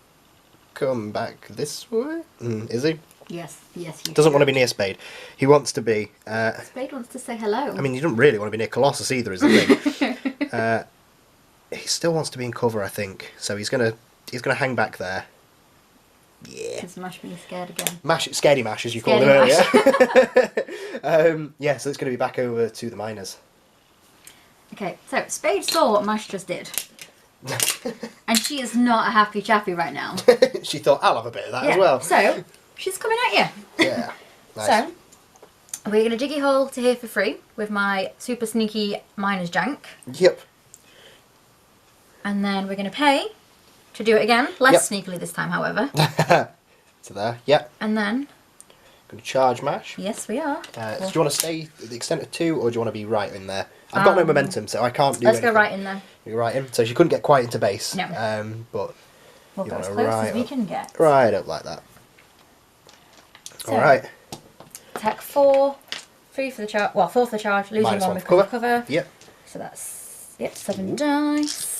come back this way. Is he? Yes, yes, you Doesn't want to be near Spade. He wants to be... Spade wants to say hello. I mean, you don't really want to be near Colossus either, is the thing. He still wants to be in cover, I think. So he's gonna hang back there. Yeah. Is Mash being scared again? Scaredy Mash, as you called him earlier. Yeah, so it's going to be back over to the miners. Okay, so Spade saw what Mash just did. And she is not a happy chappy right now. She thought, I'll have a bit of that as well. So, she's coming at you. Yeah. Nice. So, we're going to diggy hole to here for free with my super sneaky miner's jank. Yep. And then we're going to pay to do it again. Less sneakily this time, however. To there. Yep. And then... Going to charge Mash. Yes, we are. So do you want to stay at the extent of 2, or do you want to be right in there? I've got no momentum, so I can't do Let's anything. go right in there. You're right in. So she couldn't get quite into base. No. But We'll you go as want to close right as we up. can get. Right up like that. So, Alright. Attack 4, 3 for the charge. Well, 4 for the charge, losing -1 1 with for cover. Yep. So that's 7 dice.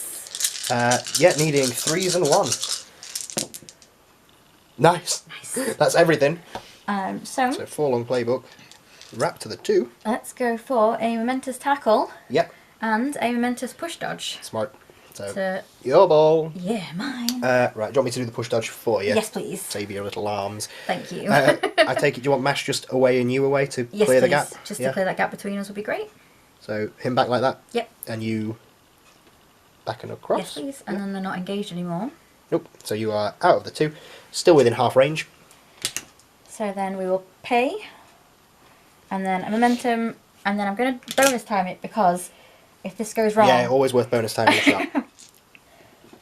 Yeah, needing 3s and 1. Nice. Nice. That's everything. So 4 long playbook. Wrap to the 2. Let's go for a momentous tackle. Yep. And a momentous push dodge. Smart. So, your ball. Yeah, mine. Right, do you want me to do the push dodge for you? Yes, please. Save your little arms. Thank you. I take it, do you want Mash just away and you away to clear the gap? Just to clear that gap between us would be great. So, him back like that? Yep. And you back and across? Yes, please. And then they're not engaged anymore. Nope. So you are out of the 2. Still within half range. So then we will pay. And then a momentum. And then I'm going to bonus time it because if this goes wrong... Yeah, always worth bonus time in the shot.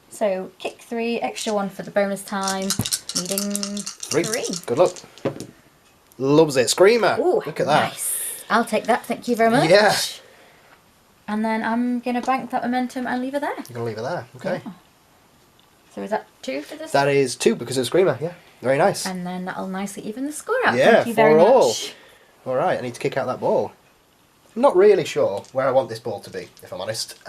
So, kick 3, extra 1 for the bonus time, needing 3. Good luck. Loves it. Screamer. Ooh, look at that. Nice. I'll take that, thank you very much. Yeah. And then I'm going to bank that momentum and leave it there. You're going to leave it there. Okay. Yeah. So is that 2 for this? That is 2 because of Screamer. Yeah. Very nice. And then that'll nicely even the score out. Yeah, thank you very much. All right, I need to kick out that ball. I'm not really sure where I want this ball to be, if I'm honest.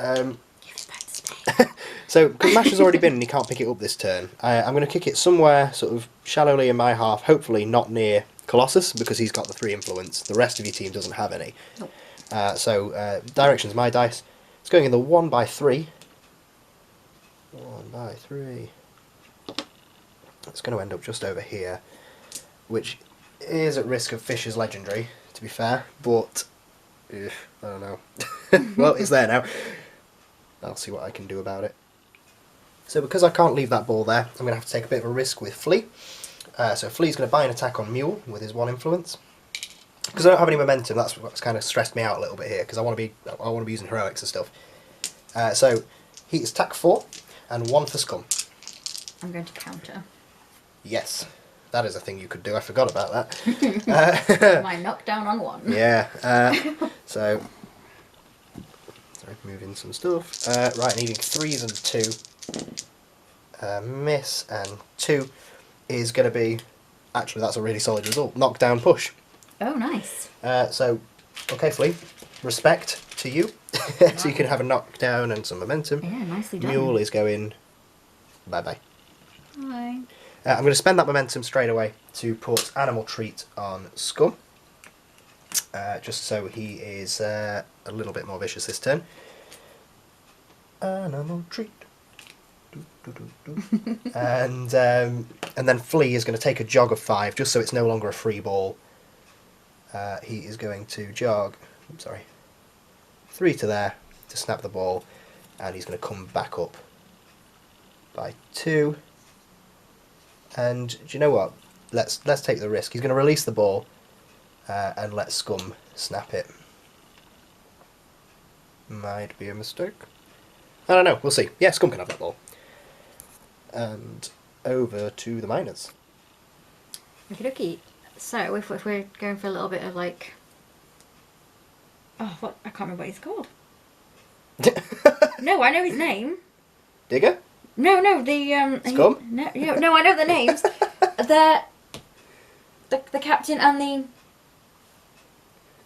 So, because Mash has already been and he can't pick it up this turn, I'm going to kick it somewhere sort of shallowly in my half, hopefully not near Colossus, because he's got the 3 influence. The rest of your team doesn't have any. Nope. So, direction's my dice. It's going in the 1x3. 1x3. It's going to end up just over here, which is at risk of Fisher's Legendary, to be fair, but I don't know. Well, it's there now. I'll see what I can do about it. So because I can't leave that ball there, I'm going to have to take a bit of a risk with Flea. So Flea's going to buy an attack on Mule with his 1 influence. Because I don't have any momentum, that's what's kind of stressed me out a little bit here, because I want to be using heroics and stuff. So he is attack 4 and 1 for Scum. I'm going to counter. Yes, that is a thing you could do. I forgot about that. My knockdown on 1. Yeah. So move in some stuff. Right, needing 3s and 2. Miss and 2 is going to be... Actually, that's a really solid result. Knockdown push. Oh, nice. So, okay, Flea. Respect to you. So you can have a knockdown and some momentum. Yeah, nicely done. Mule is going... Bye-bye. Bye. I'm going to spend that momentum straight away to put Animal Treat on Scum. Just so he is a little bit more vicious this turn. Animal Treat. And then Flea is going to take a jog of 5, just so it's no longer a free ball. He is going to jog, 3 to there to snap the ball, and he's going to come back up by 2. And do you know what? Let's take the risk. He's going to release the ball and let Scum snap it. Might be a mistake. I don't know. We'll see. Yeah, Scum can have that ball. And over to the minors. Okie dokie. So if we're going for a little bit of like... Oh, what? I can't remember what he's called. No, I know his name. Digger? No, the Scum? No, I know the names. the captain and the...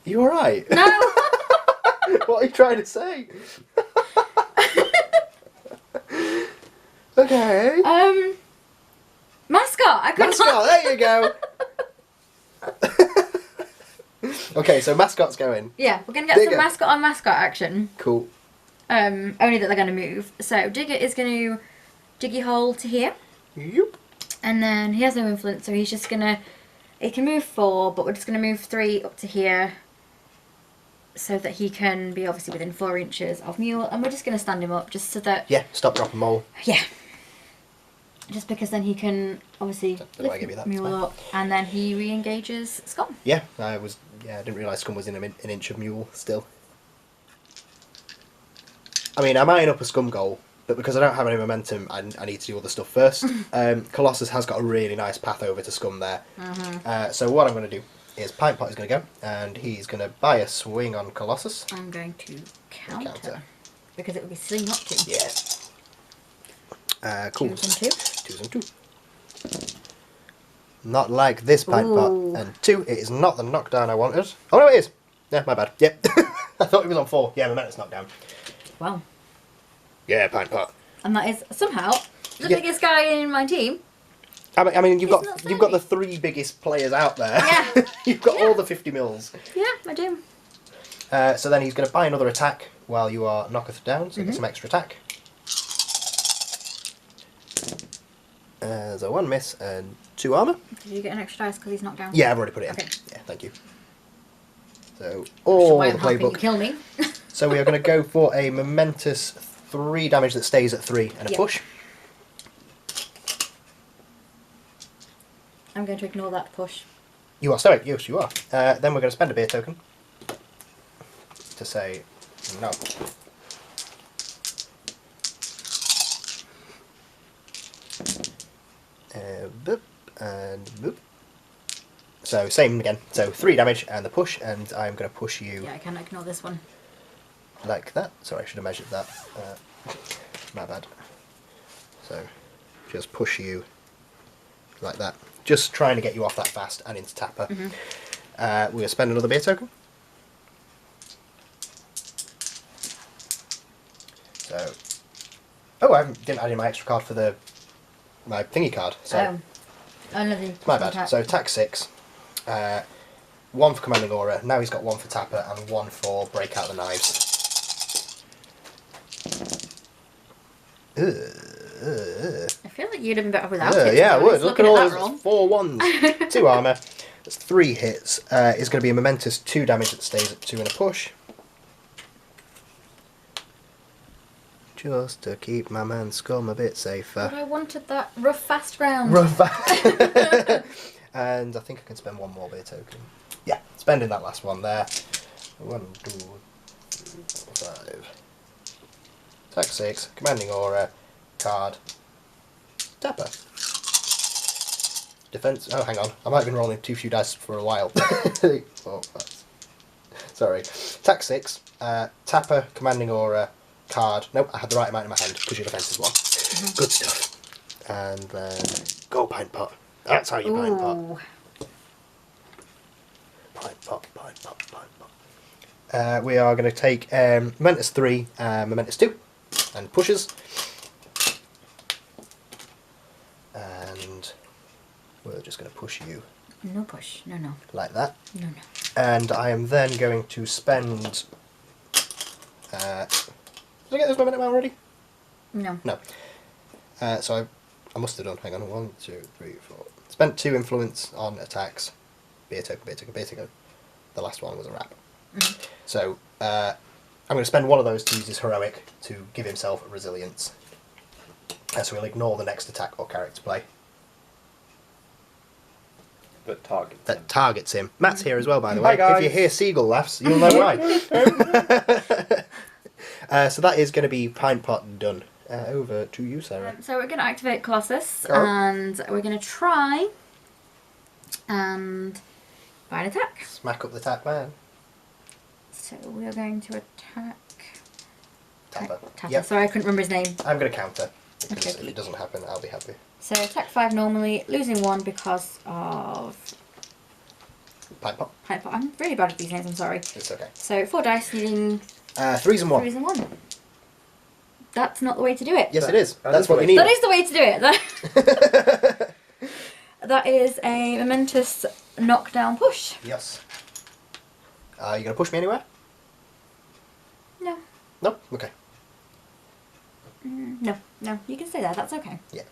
You alright? No. What are you trying to say? Okay. Mascot. I couldn't. Mascot. There you go. Okay, so mascot's going. Yeah, we're gonna get Digger. some mascot on mascot action. Cool. Only that they're gonna move. So Digger is gonna diggy hole to here. Yep. And then he has no influence, so he's just gonna... He can move 4, but we're just gonna move 3 up to here, so that he can be obviously within 4 inches of Mule, and we're just gonna stand him up just so that... Yeah. Stop, drop, and mole. Yeah. Just because then he can obviously lift Mule up, and then he re-engages Scum. Yeah, I didn't realise Scum was in an inch of Mule still. I mean, I'm eyeing up a Scum goal, but because I don't have any momentum, I need to do other stuff first. Colossus has got a really nice path over to Scum there. So what I'm going to do is Pint Pot is going to go, and he's going to buy a swing on Colossus. I'm going to counter. Because it would be silly not to. Yeah. Cool. 2s and 2. 2s and 2. Not like this Pint Pot. Ooh. And 2, it is not the knockdown I wanted. Oh no, it is. Yeah, my bad. Yep. I thought it was on 4. Yeah, momentum's knockdown. Wow. Yeah, Pint Pot. And that is somehow the biggest guy in my team. I mean, you've It's got not you've got fair. the 3 biggest players out there. Yeah. You've got Yeah. all the 50 mils. Yeah, I do. So then he's going to buy another attack while you are knocketh down, so you get some extra attack. There's a 1 miss and 2 armour. Did you get an extra dice because he's knocked down? Yeah, I've already put it in. Okay. Yeah, thank you. So, Why all I'm the helping you playbook. kill me. So we are going to go for a momentous 3 damage that stays at 3 and a Yep. push. I'm going to ignore that push. You are stoic, yes you are. Then we're going to spend a beer token to say no. Boop, and boop. So same again. So 3 damage and the push, and I'm going to push you Yeah, I can ignore this one. like that. Sorry, I should have measured that. My bad. So just push you like that. Just trying to get you off that fast and into tapper. We're going to spend another beer token. So, oh, didn't add in my extra card for my thingy card. So Another my bad. So attack 6, 1 for commanding aura. Now he's got 1 for tapper and 1 for break out the knives. I feel like you'd have been better without it. Yeah, I to be would. honest, Look at looking all that roll. those 4 1s. 2 armour. That's 3 hits. It's going to be a momentous 2 damage that stays at 2 and a push. Just to keep my man Scum a bit But safer. I wanted that rough, fast round. Rough. And I think I can spend 1 more beer token. Yeah, spending that last one there. 1, 2, 3, 4, 5. Attack 6, commanding aura, card, tapper. Defense. Oh, hang on. I might have been rolling too few dice for a while. 3, 4, 5. Sorry. Attack 6, tapper, commanding aura, card. Nope, I had the right amount in my hand because your defense is 1. Good stuff. And then go pint pot. That's how you pint pot. Ooh. Pint pot, pint pot, pint pot. We are going to take Momentous 3, Momentous 2, and pushes. And we're just going to push you No push. No, no. like that. No, no. And I am then going to spend... did I get this momentum already? No. No. So I must have done, hang on, 1, 2, 3, 4. Spent 2 influence on attacks. Beer token, beer token, beer token. The last one was a wrap. So I'm going to spend 1 of those to use his heroic to give himself resilience. So we'll ignore the next attack or character play. But target. That targets him. Matt's here as well, by the Hi, way. guys. If you hear seagull laughs, you'll know why. So that is going to be Pint Pot done. Over to you, Sarah. So we're going to activate Colossus, Go. and we're going to try and buy an attack. Smack up the tap man. So we are going to attack... Tapper. Tapper. Yep. Sorry, I couldn't remember his name. I'm going to counter. Because Okay. if it doesn't happen, I'll be happy. So attack 5 normally, losing 1 because of... Pint Pot. I'm really bad at these names, I'm sorry. It's okay. So 4 dice, needing 3s and 1. 3s and 1. That's not the way to do it. Yes, it is. That That's is what the we way- need. That is the way to do it. That is a momentous knockdown push. Yes. Are you going to push me anywhere? No. No? Okay. No, no, you can stay there, that's okay. Yeah.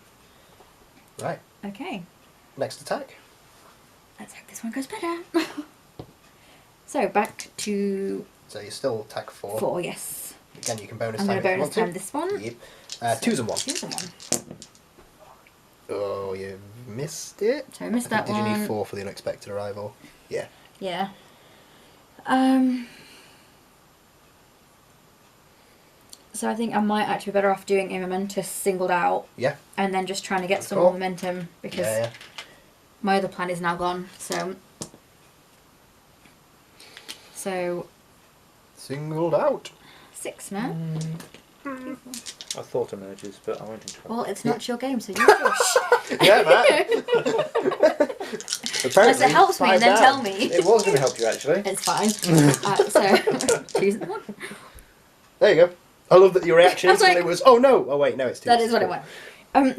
Right. Okay, Next attack. let's hope this one goes better. So back to So you still attack 4. 4, yes. Again, you can bonus I'm time going to if you bonus want time to. this one. Yep. 2s and 1. 2s and 1. Oh, you missed it. So I missed I think, that did one. you need 4 for the unexpected arrival? Yeah. Yeah. So I think I might actually be better off doing a momentous singled out Yeah. and then just trying to get That's some cool. more momentum because Yeah. my other plan is now gone. So Singled out. 6 now. I thought emerges, but I won't interrupt. Well, it's not your game, so you push. Yeah, man. Unless it helps me, and then tell me. It was going to help you, actually. It's fine. So, choose the one. There you go. I love that your reaction I was instantly like- was, oh no. Oh wait, no, it's 2. That is what it went.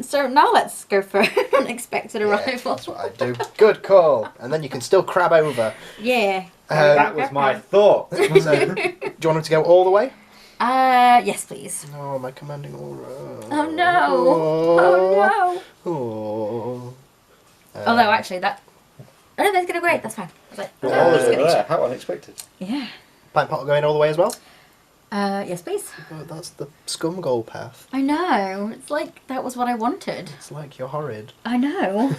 So now let's go for unexpected arrival. That's what I do. Good call. And then you can still crab over. Yeah. That was my thought. So, do you want him to go all the way? Yes, please. No, my commanding aura. Oh no! Oh no! Oh. Although actually that. Oh no, that's gonna go great. That's fine. I was like, Oh, oh, that's good. there. How unexpected. Yeah. Pint pot going all the way as well? Yes, please. Oh, that's the scum goal path. I know. It's like that was what I wanted. It's like you're horrid. I know.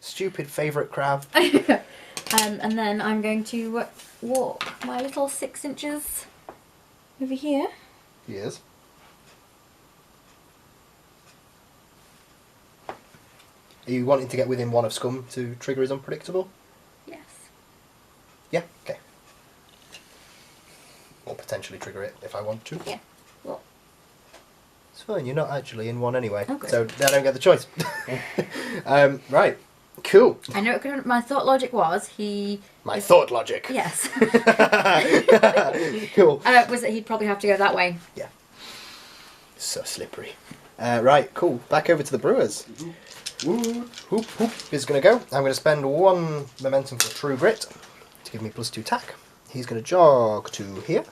Stupid favourite crab. And then I'm going to walk my little 6 inches over here. Yes. Are you wanting to get within 1 of scum to trigger his unpredictable? Yes. Yeah, okay. Or potentially trigger it if I want to. Yeah. Well. It's fine, you're not actually in 1 anyway. Okay. So I don't get the choice. Right. Cool. I know it could. My thought logic was he. My thought logic. Yes. Cool. Was that he'd probably have to go that way. Yeah. So slippery. Right, cool. Back over to the Brewers. Hoop is going to go. I'm going to spend 1 momentum for True Grit to give me +2 attack. He's going to jog to here.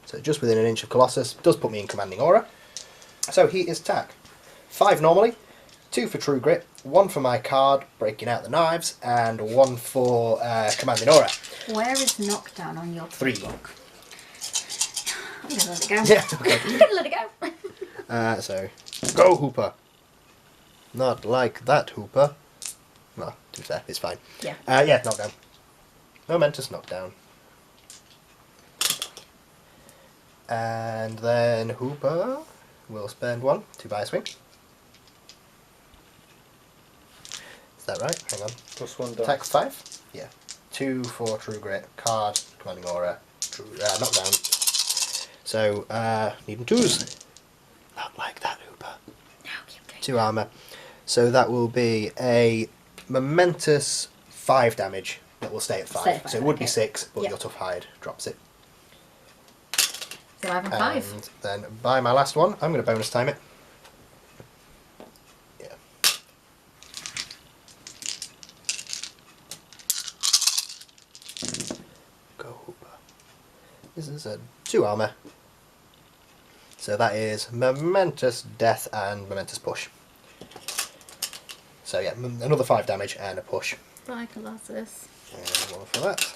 So just within an inch of Colossus. Does put me in commanding aura. So he is attack. 5 normally, 2 for True Grit, 1 for my card, breaking out the knives, and 1 for commanding aura. Where is knockdown on your 3. book? I'm going to let it go. Yeah, okay. I'm going to let it go. So, go Hooper. Not like that Hooper. Well, to be fair, it's fine. Yeah. Yeah, knockdown. Momentous knockdown. And then Hooper will spend 1 to buy a swing. Is that right? Hang on. +1 die. Attack 5? Yeah. 2 for True Grit, card, commanding aura, knockdown. So, needing 2s. Not like that Hooper. No, keep going. 2 armour. So that will be a momentous 5 damage that will stay at 5. Stay at 5, So it would be okay. 6, but Yep. your tough hide drops it. So I have a 5. And then by my last one, I'm going to bonus time it. Yeah. Go Hooper. This is a 2 armour. So that is momentous death and momentous push. So yeah, another 5 damage and a push. Bye, Colossus. And 1 for that.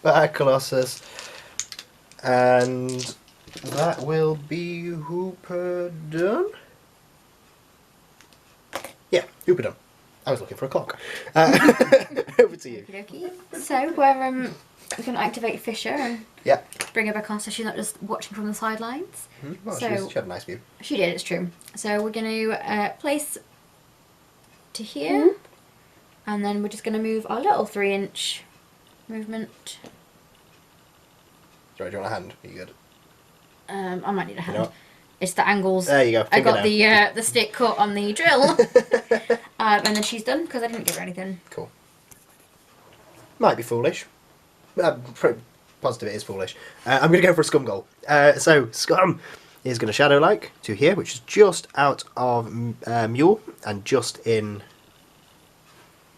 Back Colossus. And that will be Hooper done. Yeah, Hooper done. I was looking for a clock. Over to you. Okey-dokey. So we're going to activate Fisher and Yeah. bring her back on so she's not just watching from the sidelines. Well, So- she had a nice view. She did, it's true. So we're going to place to here, and then we're just going to move our little 3-inch movement. Sorry, do you want a hand? Are you good? I might need a hand. know what? It's the angles. There you go. I got Fingernail. the stick cut on the drill, and then she's done because I didn't give her anything. Cool. Might be foolish. Pretty positive it is foolish. I'm going to go for a scum goal. So scum is going to shadow like to here, which is just out of mule and just in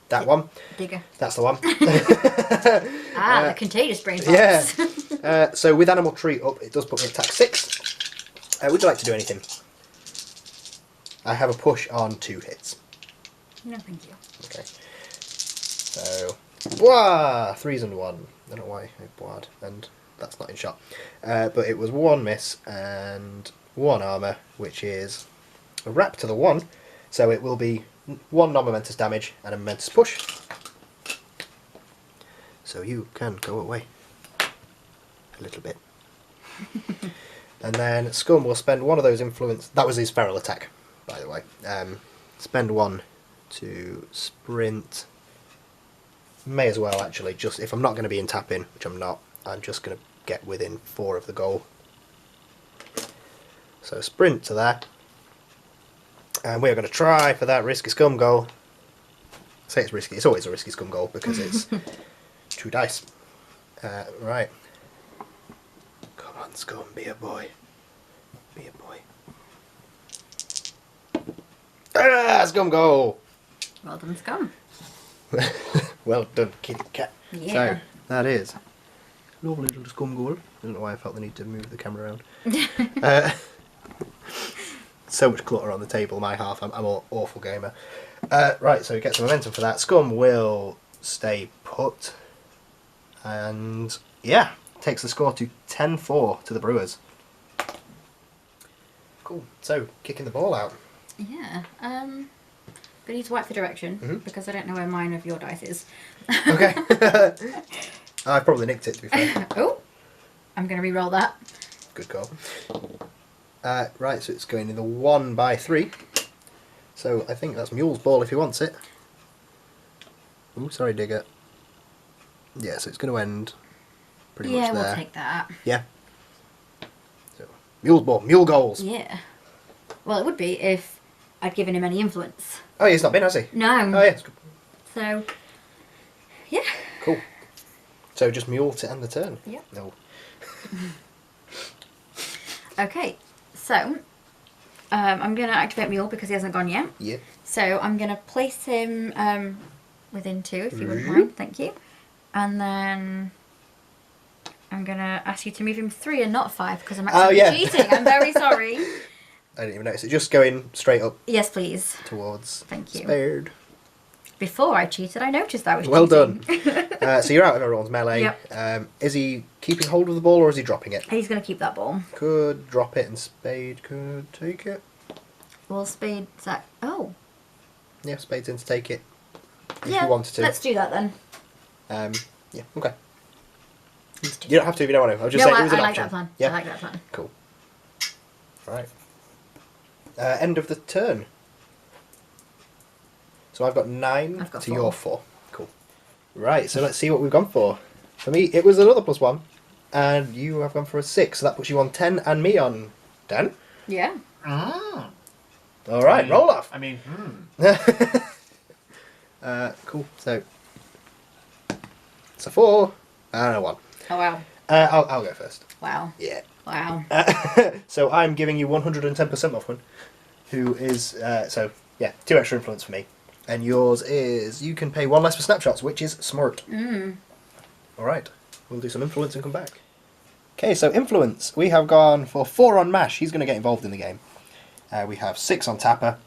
that one. Digger. That's the one. The contagious brain pops. Yeah. So with animal tree up, it does put me attack 6. Would you like to do anything? I have a push on 2 hits. No, thank you. Okay. So, blah! 3s and 1. I don't know why I bored, and that's not in shot. But it was 1 miss and 1 armour, which is a wrap to the 1. So it will be 1 non-momentous damage and a momentous push. So you can go away. A little bit. And then Scum will spend 1 of those influence. That was his feral attack, by the way. Spend 1 to sprint. May as well, actually. Just if I'm not going to be in tap-in, which I'm not, I'm just going to get within 4 of the goal. So sprint to there. And we're going to try for that risky Scum goal. I say it's risky. It's always a risky Scum goal because it's 2 dice. Right. Come on, Scum, be a boy. Be a boy. Scum goal! Well done, Scum. Well done, kitty cat. Yeah. So, that is lovely little scum goal. I don't know why I felt the need to move the camera around. So much clutter on the table, my half. I'm an awful gamer. Right, so we get some momentum for that. Scum will stay put. And, yeah, takes the score to 10-4 to the Brewers. Cool. So, kicking the ball out. Yeah. Gonna need to wipe the direction because I don't know where mine of your dice is. Okay. I probably nicked it, to be fair. Oh, I'm gonna re-roll that. Good call. Right, so it's going in the 1x3. So I think that's Mule's ball if he wants it. Ooh, sorry, Digger. Yeah, so it's going to end pretty much there. Yeah, we'll take that. Yeah. So, Mule's ball, Mule goals. Yeah. Well, it would be if I'd given him any influence. Oh, he's not been, has he? No. Oh, yeah. So, yeah. Cool. So just Mule to end the turn? Yep. No. Okay, so I'm going to activate Mule because he hasn't gone yet. Yeah. So I'm going to place him within 2, if you wouldn't mind. Thank you. And then I'm going to ask you to move him 3 and not 5 because I'm actually cheating. I'm very sorry. I didn't even notice it. Just going straight up Yes, please. towards Thank you. Spade. Before I cheated, I noticed I was Well cheating. done. So you're out of everyone's melee. Yep. Is he keeping hold of the ball or is he dropping it? He's going to keep that ball. Could drop it and Spade could take it. Well, Spade... Oh. Yeah, Spade's in to take it. If Yeah, you wanted to. let's do that then. Yeah, okay. You don't have to if you don't want to. I was just No, saying it was an I like option. that plan. Yeah. I like that plan. Cool. Right. End of the turn. So I've got 9 I've got to 4. your 4. Cool. Right, so let's see what we've gone for. For me, it was another +1. And you have gone for a 6. So that puts you on 10 and me on 10. Yeah. All right, roll off. I mean, Cool. So it's a 4 and a 1. Oh, wow. I'll go first. Wow. Yeah. Wow. So I'm giving you 110% Mothman, who is, 2 extra influence for me. And yours is, you can pay 1 less for snapshots, which is smart. Alright, we'll do some influence and come back. Okay, so influence. We have gone for 4 on Mash, he's going to get involved in the game. We have 6 on Tapper,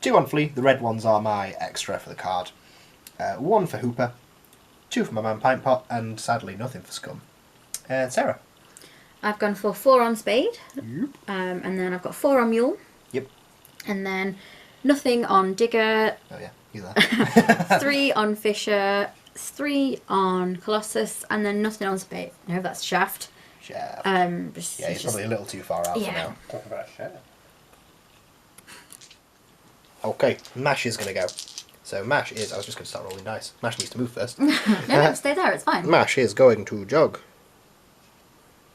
2 on Flea, the red ones are my extra for the card. 1 for Hooper, 2 for my man Pint Pot, and sadly nothing for Scum. Sarah. I've gone for 4 on Spade. Yep. And then I've got 4 on Mule. Yep. And then nothing on Digger. Oh yeah, you there. 3 on Fisher. 3 on Colossus. And then nothing on Spade. No, that's Shaft. Shaft. Just, Yeah, he's probably a little too far out for Yeah. now. talk about share. Okay, Mash is going to go. So Mash is... I was just going to start rolling dice. Mash needs to move first. No, stay there. It's fine. Mash is going to jog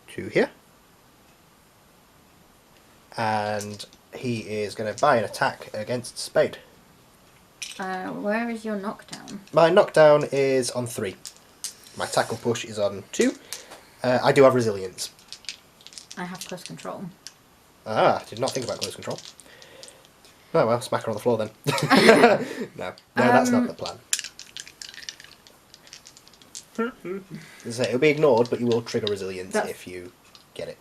to here. And he is going to buy an attack against Spade. Where is your knockdown? My knockdown is on 3. My tackle push is on 2. I do have resilience. I have close control. Did not think about close control. Oh well, smack her on the floor then. No, that's not the plan. So it'll be ignored, but you will trigger resilience if you get it.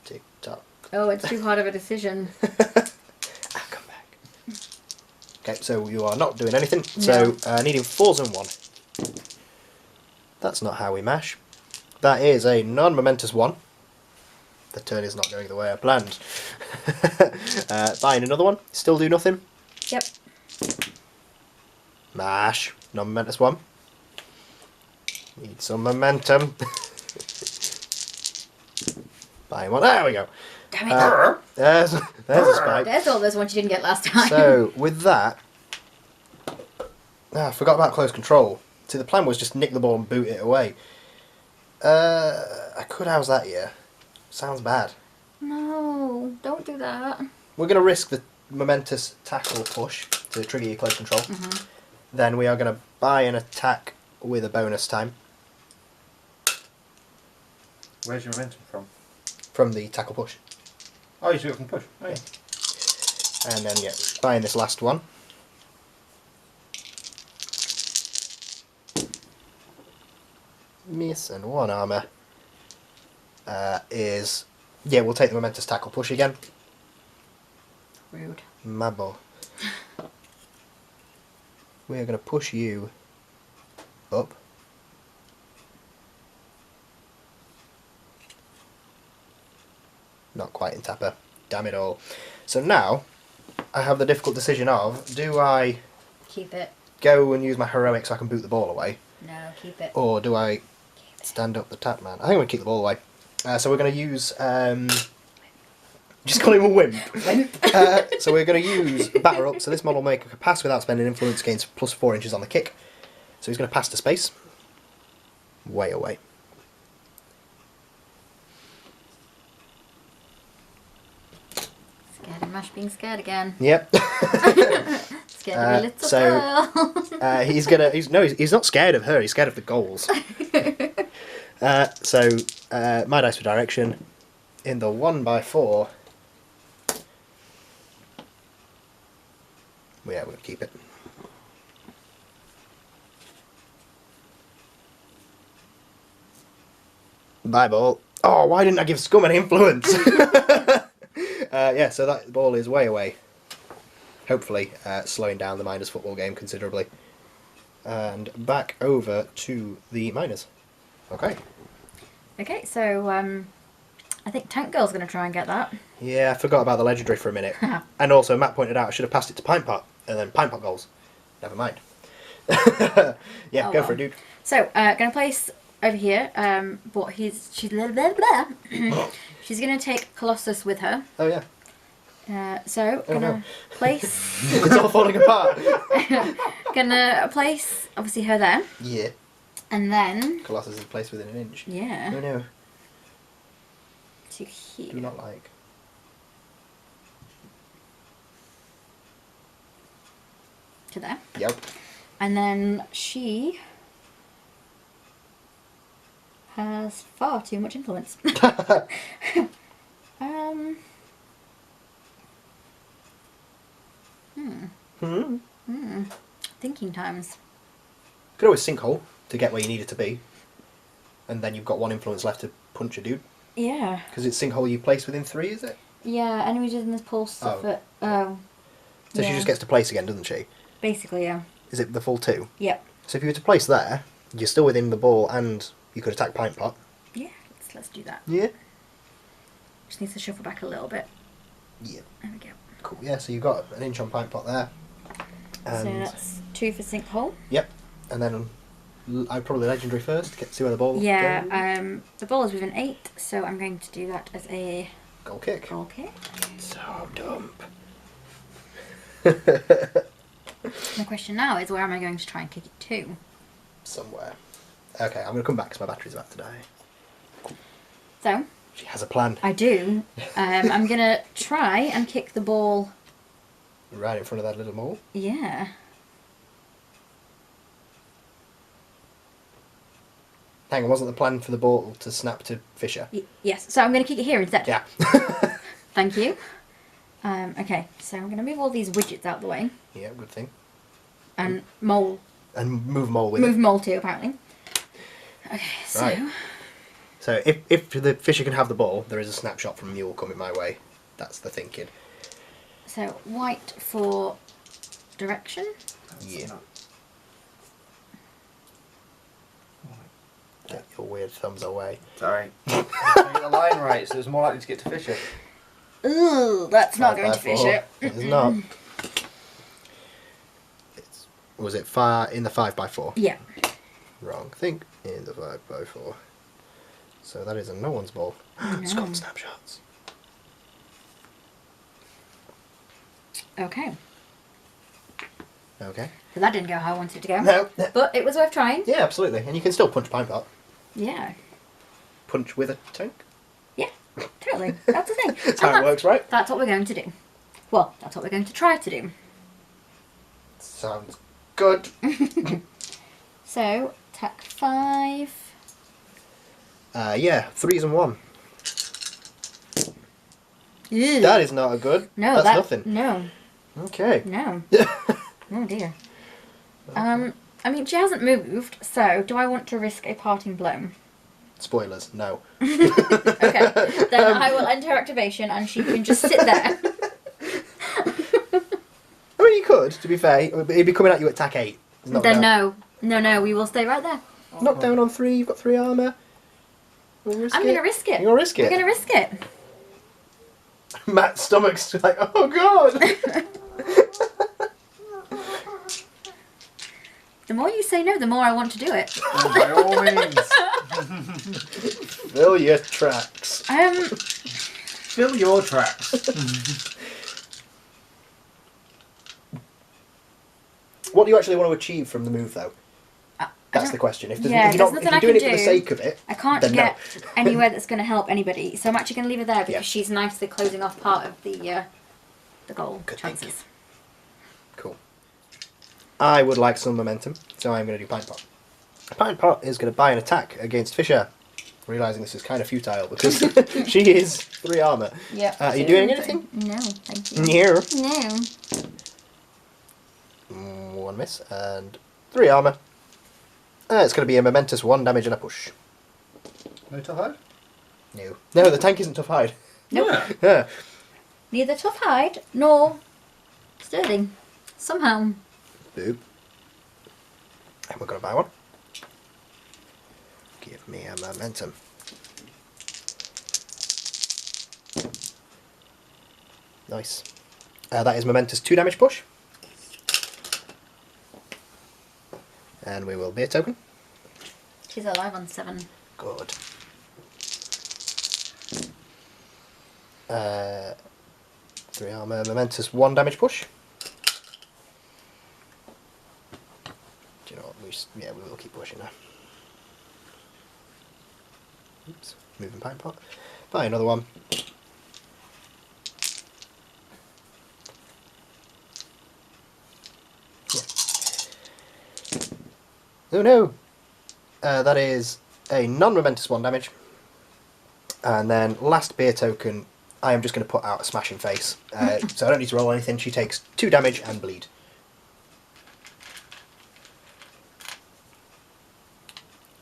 Tick tock. Oh, it's too hard of a decision. I'll come back. Okay, so you are not doing anything. So needing 4s and 1. That's not how we mash. That is a non-momentous 1. The turn is not going the way I planned. Buying another one. Still do nothing. Yep. Mash. Non-momentous 1. Need some momentum. Buying one. There we go. Damn it. There's a spike. There's all those ones you didn't get last time. So, with that... I forgot about close control. See, the plan was just nick the ball and boot it away. I could house that, yeah. Sounds bad. No, don't do that. We're going to risk the momentous tackle push to trigger your close control. Then we are going to buy an attack with a bonus time. Where's your momentum from? From the tackle push. Oh, you still can push. Oh, yeah. And then, yeah, buying this last one. Miss and 1 armour is... Yeah, we'll take the momentous tackle push again. Rude. Mabel. We're going to push you up. Not quite in tapper. Damn it all. So now, I have the difficult decision of, do I Keep it. go and use my heroic so I can boot the ball away? No, keep it. Or do I Keep it. stand up the tap man? I think I'm going to keep the ball away. So we're going to use... just call him a wimp. Wimp. So we're going to use batter up. So this model will make a pass without spending influence, gains plus 4 inches on the kick. So he's going to pass to space. Way away. Scared of Mash being scared again. Yep. Scared of a little so- girl. He's not scared of her. He's scared of the goals. My dice for direction in the 1x4. Yeah, we're going to keep it. Bye, ball. Oh, why didn't I give Scum an influence? Yeah, so that ball is way away. Hopefully, slowing down the miners' football game considerably. And back over to the miners. Okay. Okay, so I think Tank Girl's going to try and get that. Yeah, I forgot about the legendary for a minute. And also, Matt pointed out I should have passed it to Pint Pot, and then Pint Pot goals. Never mind. Yeah, Oh, go well. for it, dude. So, going to place over here, but she's blah, blah, blah. She's going to take Colossus with her. Oh, yeah. So, Oh, going to no. place... It's all falling apart. going to place, obviously, her there. Yeah. And then... Colossus is placed within an inch. Yeah. Oh, no. To here. Do not like. To there. Yep. And then she has far too much influence. Thinking times. Could always sinkhole to get where you need it to be. And then you've got 1 influence left to punch a dude. Yeah. Because it's sinkhole you place within 3, is it? Yeah, enemies in this pulse suffer. Oh. So she Yeah. just gets to place again, doesn't she? Basically, yeah. Is it the full 2? Yep. So if you were to place there, you're still within the ball and you could attack Pint Pot. Yeah, let's do that. Yeah. Just needs to shuffle back a little bit. Yeah. There we go. Cool. Yeah, so you've got an inch on Pint Pot there. So And that's 2 for sinkhole. yep. And then I'd probably legendary first to get to see where the ball Yeah, goes. the ball is within 8, so I'm going to do that as a Goal kick. goal kick. So dumb. The question now is, where am I going to try and kick it to? Somewhere. Okay, I'm going to come back because my battery's about to die. So, She has a plan. I do. I'm going to try and kick the ball. Right in front of that little mole. Yeah. Hang on, wasn't the plan for the ball to snap to Fisher? Yes, so I'm going to kick it here instead. Yeah. Thank you. Okay, so I'm going to move all these widgets out the way. Yeah, good thing. And mole. And move mole with Move it. mole too, apparently. Okay, so... Right. So if the Fisher can have the ball, there is a snapshot from Mule coming my way. That's the thinking. So, white for direction. Yeah. Get your weird thumbs away. Sorry. Get the line right, so it's more likely to get to Fisher. Ooh, that's not going to fish it. It's not. Was it in the 5x4? Yeah. Wrong. Think in the 5x4. So that is a no one's ball. No. Scott snapshots. Okay. Okay. So that didn't go how I wanted it to go. No. But it was worth trying. Yeah, absolutely. And you can still punch Pine Pot. Yeah. Punch with a tank. Yeah, totally. That's the thing. That's how it works, right? That's what we're going to do. Well, that's what we're going to try to do. Sounds good. So, tack 5. Yeah, 3s and 1. Ew. That is not a good. No, that's that, nothing. No. Okay. No. Oh dear. I mean, she hasn't moved, so do I want to risk a parting blow? Spoilers, no. Okay, then I will end her activation and she can just sit there. I mean, you could, to be fair. He'd be coming at you at attack 8. Then no. No, we will stay right there. Knock down on 3, you've got 3 armour. I'm going to risk it. You're going to risk it? I'm going to risk it. Matt's stomach's like, oh god! The more you say no, the more I want to do it. By all means. Fill your tracks. Fill your tracks. What do you actually want to achieve from the move, though? That's the question. If, yeah, if you're doing it for the sake of it, I can't then get no. anywhere that's going to help anybody. So I'm actually going to leave her there because she's nicely closing off part of the goal Good chances. thinking. Cool. I would like some momentum, so I'm going to do Pint Pot. Pint Pot is going to buy an attack against Fisher, realising this is kind of futile because she is 3 armour. Yeah. Are you doing anything? No, thank you. No. No. 1 miss and 3 armour. It's going to be a momentous 1 damage and a push. No tough hide? No. No, the tank isn't tough hide. Nope. Yeah. Yeah. Neither tough hide nor sturdy. Somehow. Boop. And we're going to buy 1. Give me a momentum. Nice. That is momentous 2 damage push. And we will be a token. She's alive on 7. Good. 3 armour, momentous 1 damage push. Do you know what? We will keep pushing now. Oops, moving Pint Pot. Buy another 1. Yeah. Oh no! That is a non-momentous 1 damage. And then last beer token, I am just going to put out a smashing face. So I don't need to roll anything. She takes 2 damage and bleed.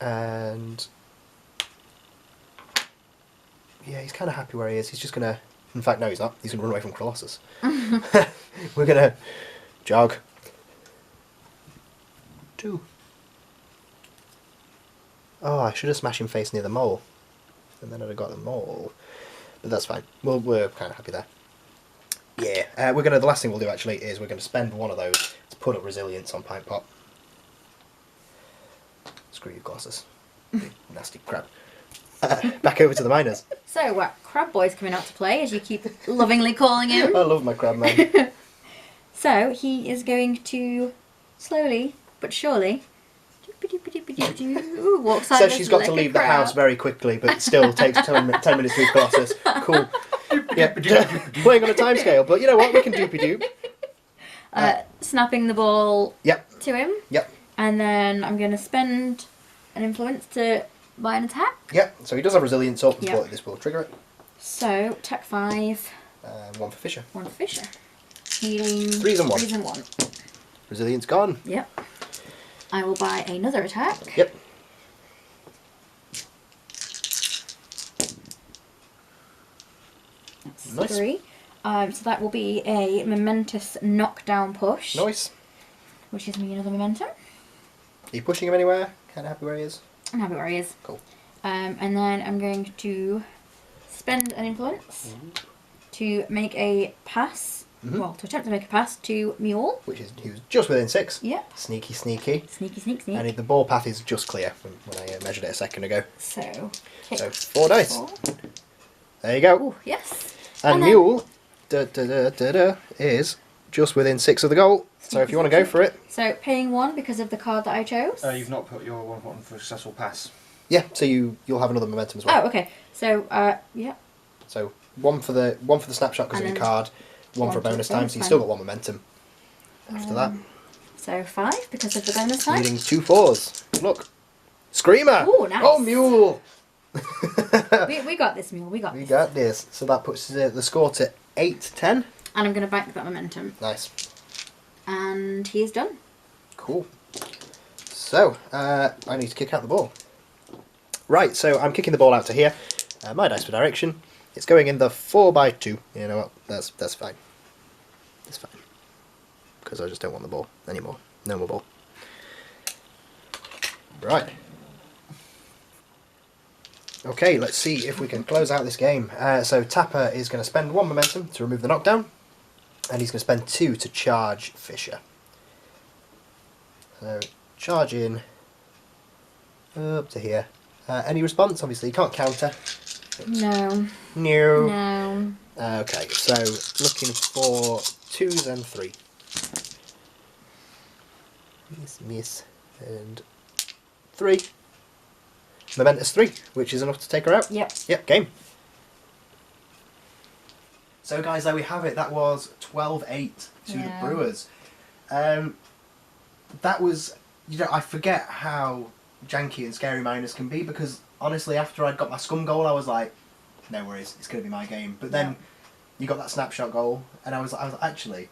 And yeah, he's kind of happy where he is. He's just going to... In fact, no, he's not. He's going to run away from Colossus. We're going to jog. 2. Oh, I should have smashed him face near the mole. And then I'd have got the mole. But that's fine. We're kind of happy there. Yeah, we're going to... The last thing we'll do, actually, is we're going to spend 1 of those to put up resilience on Pint Pot. Screw you, Colossus. Big nasty crab. Back over to the miners. So, Crab Boy's coming out to play, as you keep lovingly calling him. I love my crab man. So, he is going to slowly but surely walk side Says she's got to leave the house very quickly, but it still takes 10 minutes to reach Colossus. Cool. Yeah, playing on a time scale, but you know what? We can doopy doop. Snapping the ball to him. Yep. And then I'm going to spend an influence to buy an attack. Yep, so he does have resilience up, Yep. but this will trigger it. So, attack 5. 1 for Fisher. 1 for Fisher. Healing 3s and 1. 3s and 1. Resilience gone. Yep. I will buy another attack. Yep. That's Nice. 3. So that will be a momentous knockdown push. Nice. Which gives me another momentum. Are you pushing him anywhere? Kind of happy where he is? I'm happy where he is. Cool. And then I'm going to spend an influence to make a pass. Well, to attempt to make a pass to Mule. Which is, he was just within 6. Yeah. Sneaky, sneaky. Sneaky, sneak, sneak. And the ball path is just clear when I measured it a second ago. So, So 4 dice. 4. There you go. Ooh, yes. And then- Mule is just within 6 of the goal. So if you want to go for it. So, paying 1 because of the card that I chose. You've not put your 1 button for successful pass. Yeah, so you'll have another momentum as well. Oh, okay. So, yeah. So one for the snapshot because of And your then card, 1 for one for bonus the time, bonus so you've time. still got 1 momentum. After that, So 5 because of the bonus time. needing 2 4s. Look, Screamer. Ooh, nice. Oh, Mule. we got this, Mule. We got We this. got this. So that puts the score to 8-10. And I'm going to bank that momentum. Nice. And he is done. Cool. So, I need to kick out the ball. Right, so I'm kicking the ball out to here. My dice for direction. It's going in the 4x2. You know what? That's fine. That's fine. Because I just don't want the ball anymore. No more ball. Right. Okay, let's see if we can close out this game. So Tapper is going to spend 1 momentum to remove the knockdown. And he's going to spend 2 to charge Fisher. So, charge in. Up to here. Any response? Obviously, you can't counter. No. No. No. Okay, so looking for 2s and 3. Miss, and 3. Momentous 3, which is enough to take her out. Yep. Yep, game. So guys, there we have it. That was 12-8 to the Brewers. That was, I forget how janky and scary miners can be, because honestly, after I'd got my scum goal, I was like, no worries, it's going to be my game. But then you got that snapshot goal, and I was like, actually,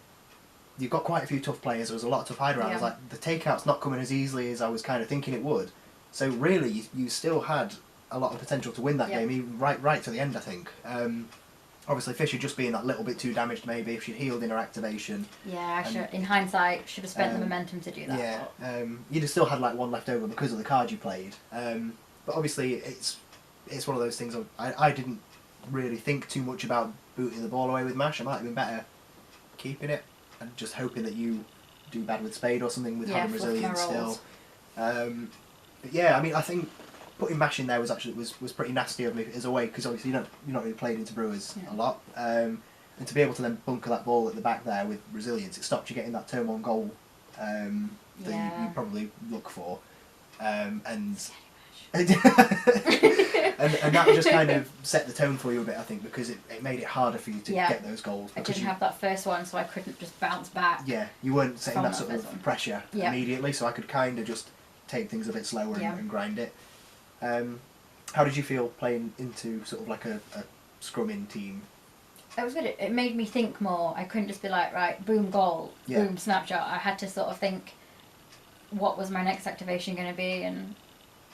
you've got quite a few tough players. There was a lot of tough hide around. I was like, the takeout's not coming as easily as I was kind of thinking it would. So really, you still had a lot of potential to win that game, even right to the end, I think. Obviously, Fisher just being that little bit too damaged, maybe, if she'd healed in her activation. Yeah, in hindsight, should have spent the momentum to do that. Yeah, you'd have still had like 1 left over because of the card you played. But obviously, it's one of those things. I didn't really think too much about booting the ball away with Mash. I might have been better keeping it and just hoping that you do bad with Spade or something with having resilience still. But yeah, I mean, I think putting Mash in there was pretty nasty of me as a way, because obviously you're not really played into Brewers a lot, and to be able to then bunker that ball at the back there with resilience, it stopped you getting that turn 1 goal that you probably look for, and and that just kind of set the tone for you a bit, I think, because it made it harder for you to get those goals. I didn't have that first one, so I couldn't just bounce back. Yeah, you weren't setting that sort of pressure immediately, so I could kind of just take things a bit slower and grind it. How did you feel playing into sort of like a scrumming team? It was good. It made me think more. I couldn't just be like, right, boom, goal, boom, snapshot. I had to sort of think, what was my next activation going to be, and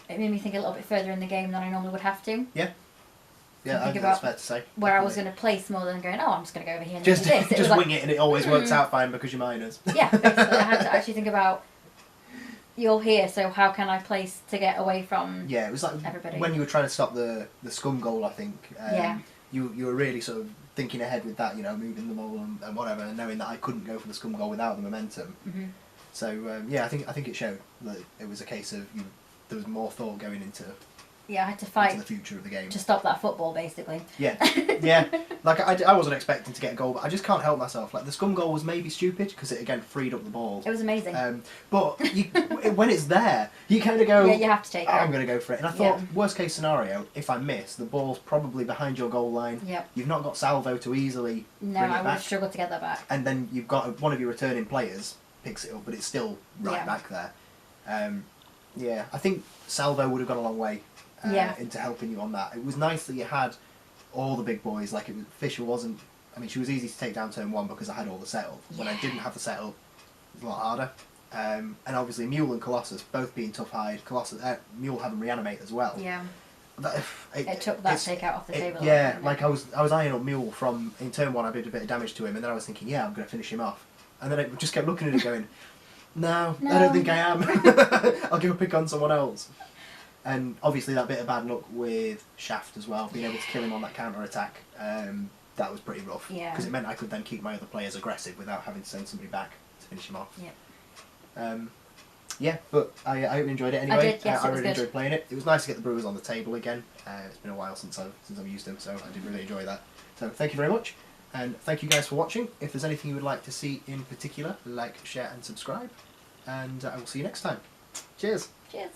it made me think a little bit further in the game than I normally would have to. Yeah. Yeah, I think that's fair to say. Where I was going to place more than going, I'm just going to go over here and just do this. Just wing it, and it always works out fine because you're minors. Yeah, basically. I had to actually think about, you're here, so how can I place to get away from it was like everybody? When you were trying to stop the scum goal, I think. You were really sort of thinking ahead with that, moving the ball and whatever, and knowing that I couldn't go for the scum goal without the momentum. Mm-hmm. So I think it showed that it was a case of there was more thought going into. Yeah, I had to fight the future of the game to stop that football, basically. Yeah, yeah. Like I wasn't expecting to get a goal, but I just can't help myself. Like the scum goal was maybe stupid because it again freed up the ball. It was amazing. But when it's there, you kind of go. Yeah, you have to take it. I'm going to go for it. And I thought, worst case scenario, if I miss, the ball's probably behind your goal line. Yep. You've not got salvo to easily. No, I would have struggled to get that back. And then you've got one of your returning players picks it up, but it's still back there. Yeah, I think salvo would have gone a long way. Into helping you on that. It was nice that you had all the big boys. Like Fisher wasn't. I mean, she was easy to take down turn 1 because I had all the setup. When I didn't have the setup, it was a lot harder. And obviously Mule and Colossus both being tough hide. Mule having reanimate as well. Yeah. It took that takeout off the table. Yeah, like I was eyeing up Mule from in turn 1. I did a bit of damage to him, and then I was thinking, I'm going to finish him off. And then I just kept looking at it, going, no, I don't think I am. I'll go pick on someone else. And obviously that bit of bad luck with Shaft as well, being able to kill him on that counter attack, that was pretty rough. Yeah. Because it meant I could then keep my other players aggressive without having to send somebody back to finish him off. Yeah, but I hope you enjoyed it anyway. I did, yes, I really enjoyed playing it. It was nice to get the Brewers on the table again. It's been a while since I've used them, so I did really enjoy that. So thank you very much, and thank you guys for watching. If there's anything you would like to see in particular, like, share and subscribe, and I will see you next time. Cheers! Cheers!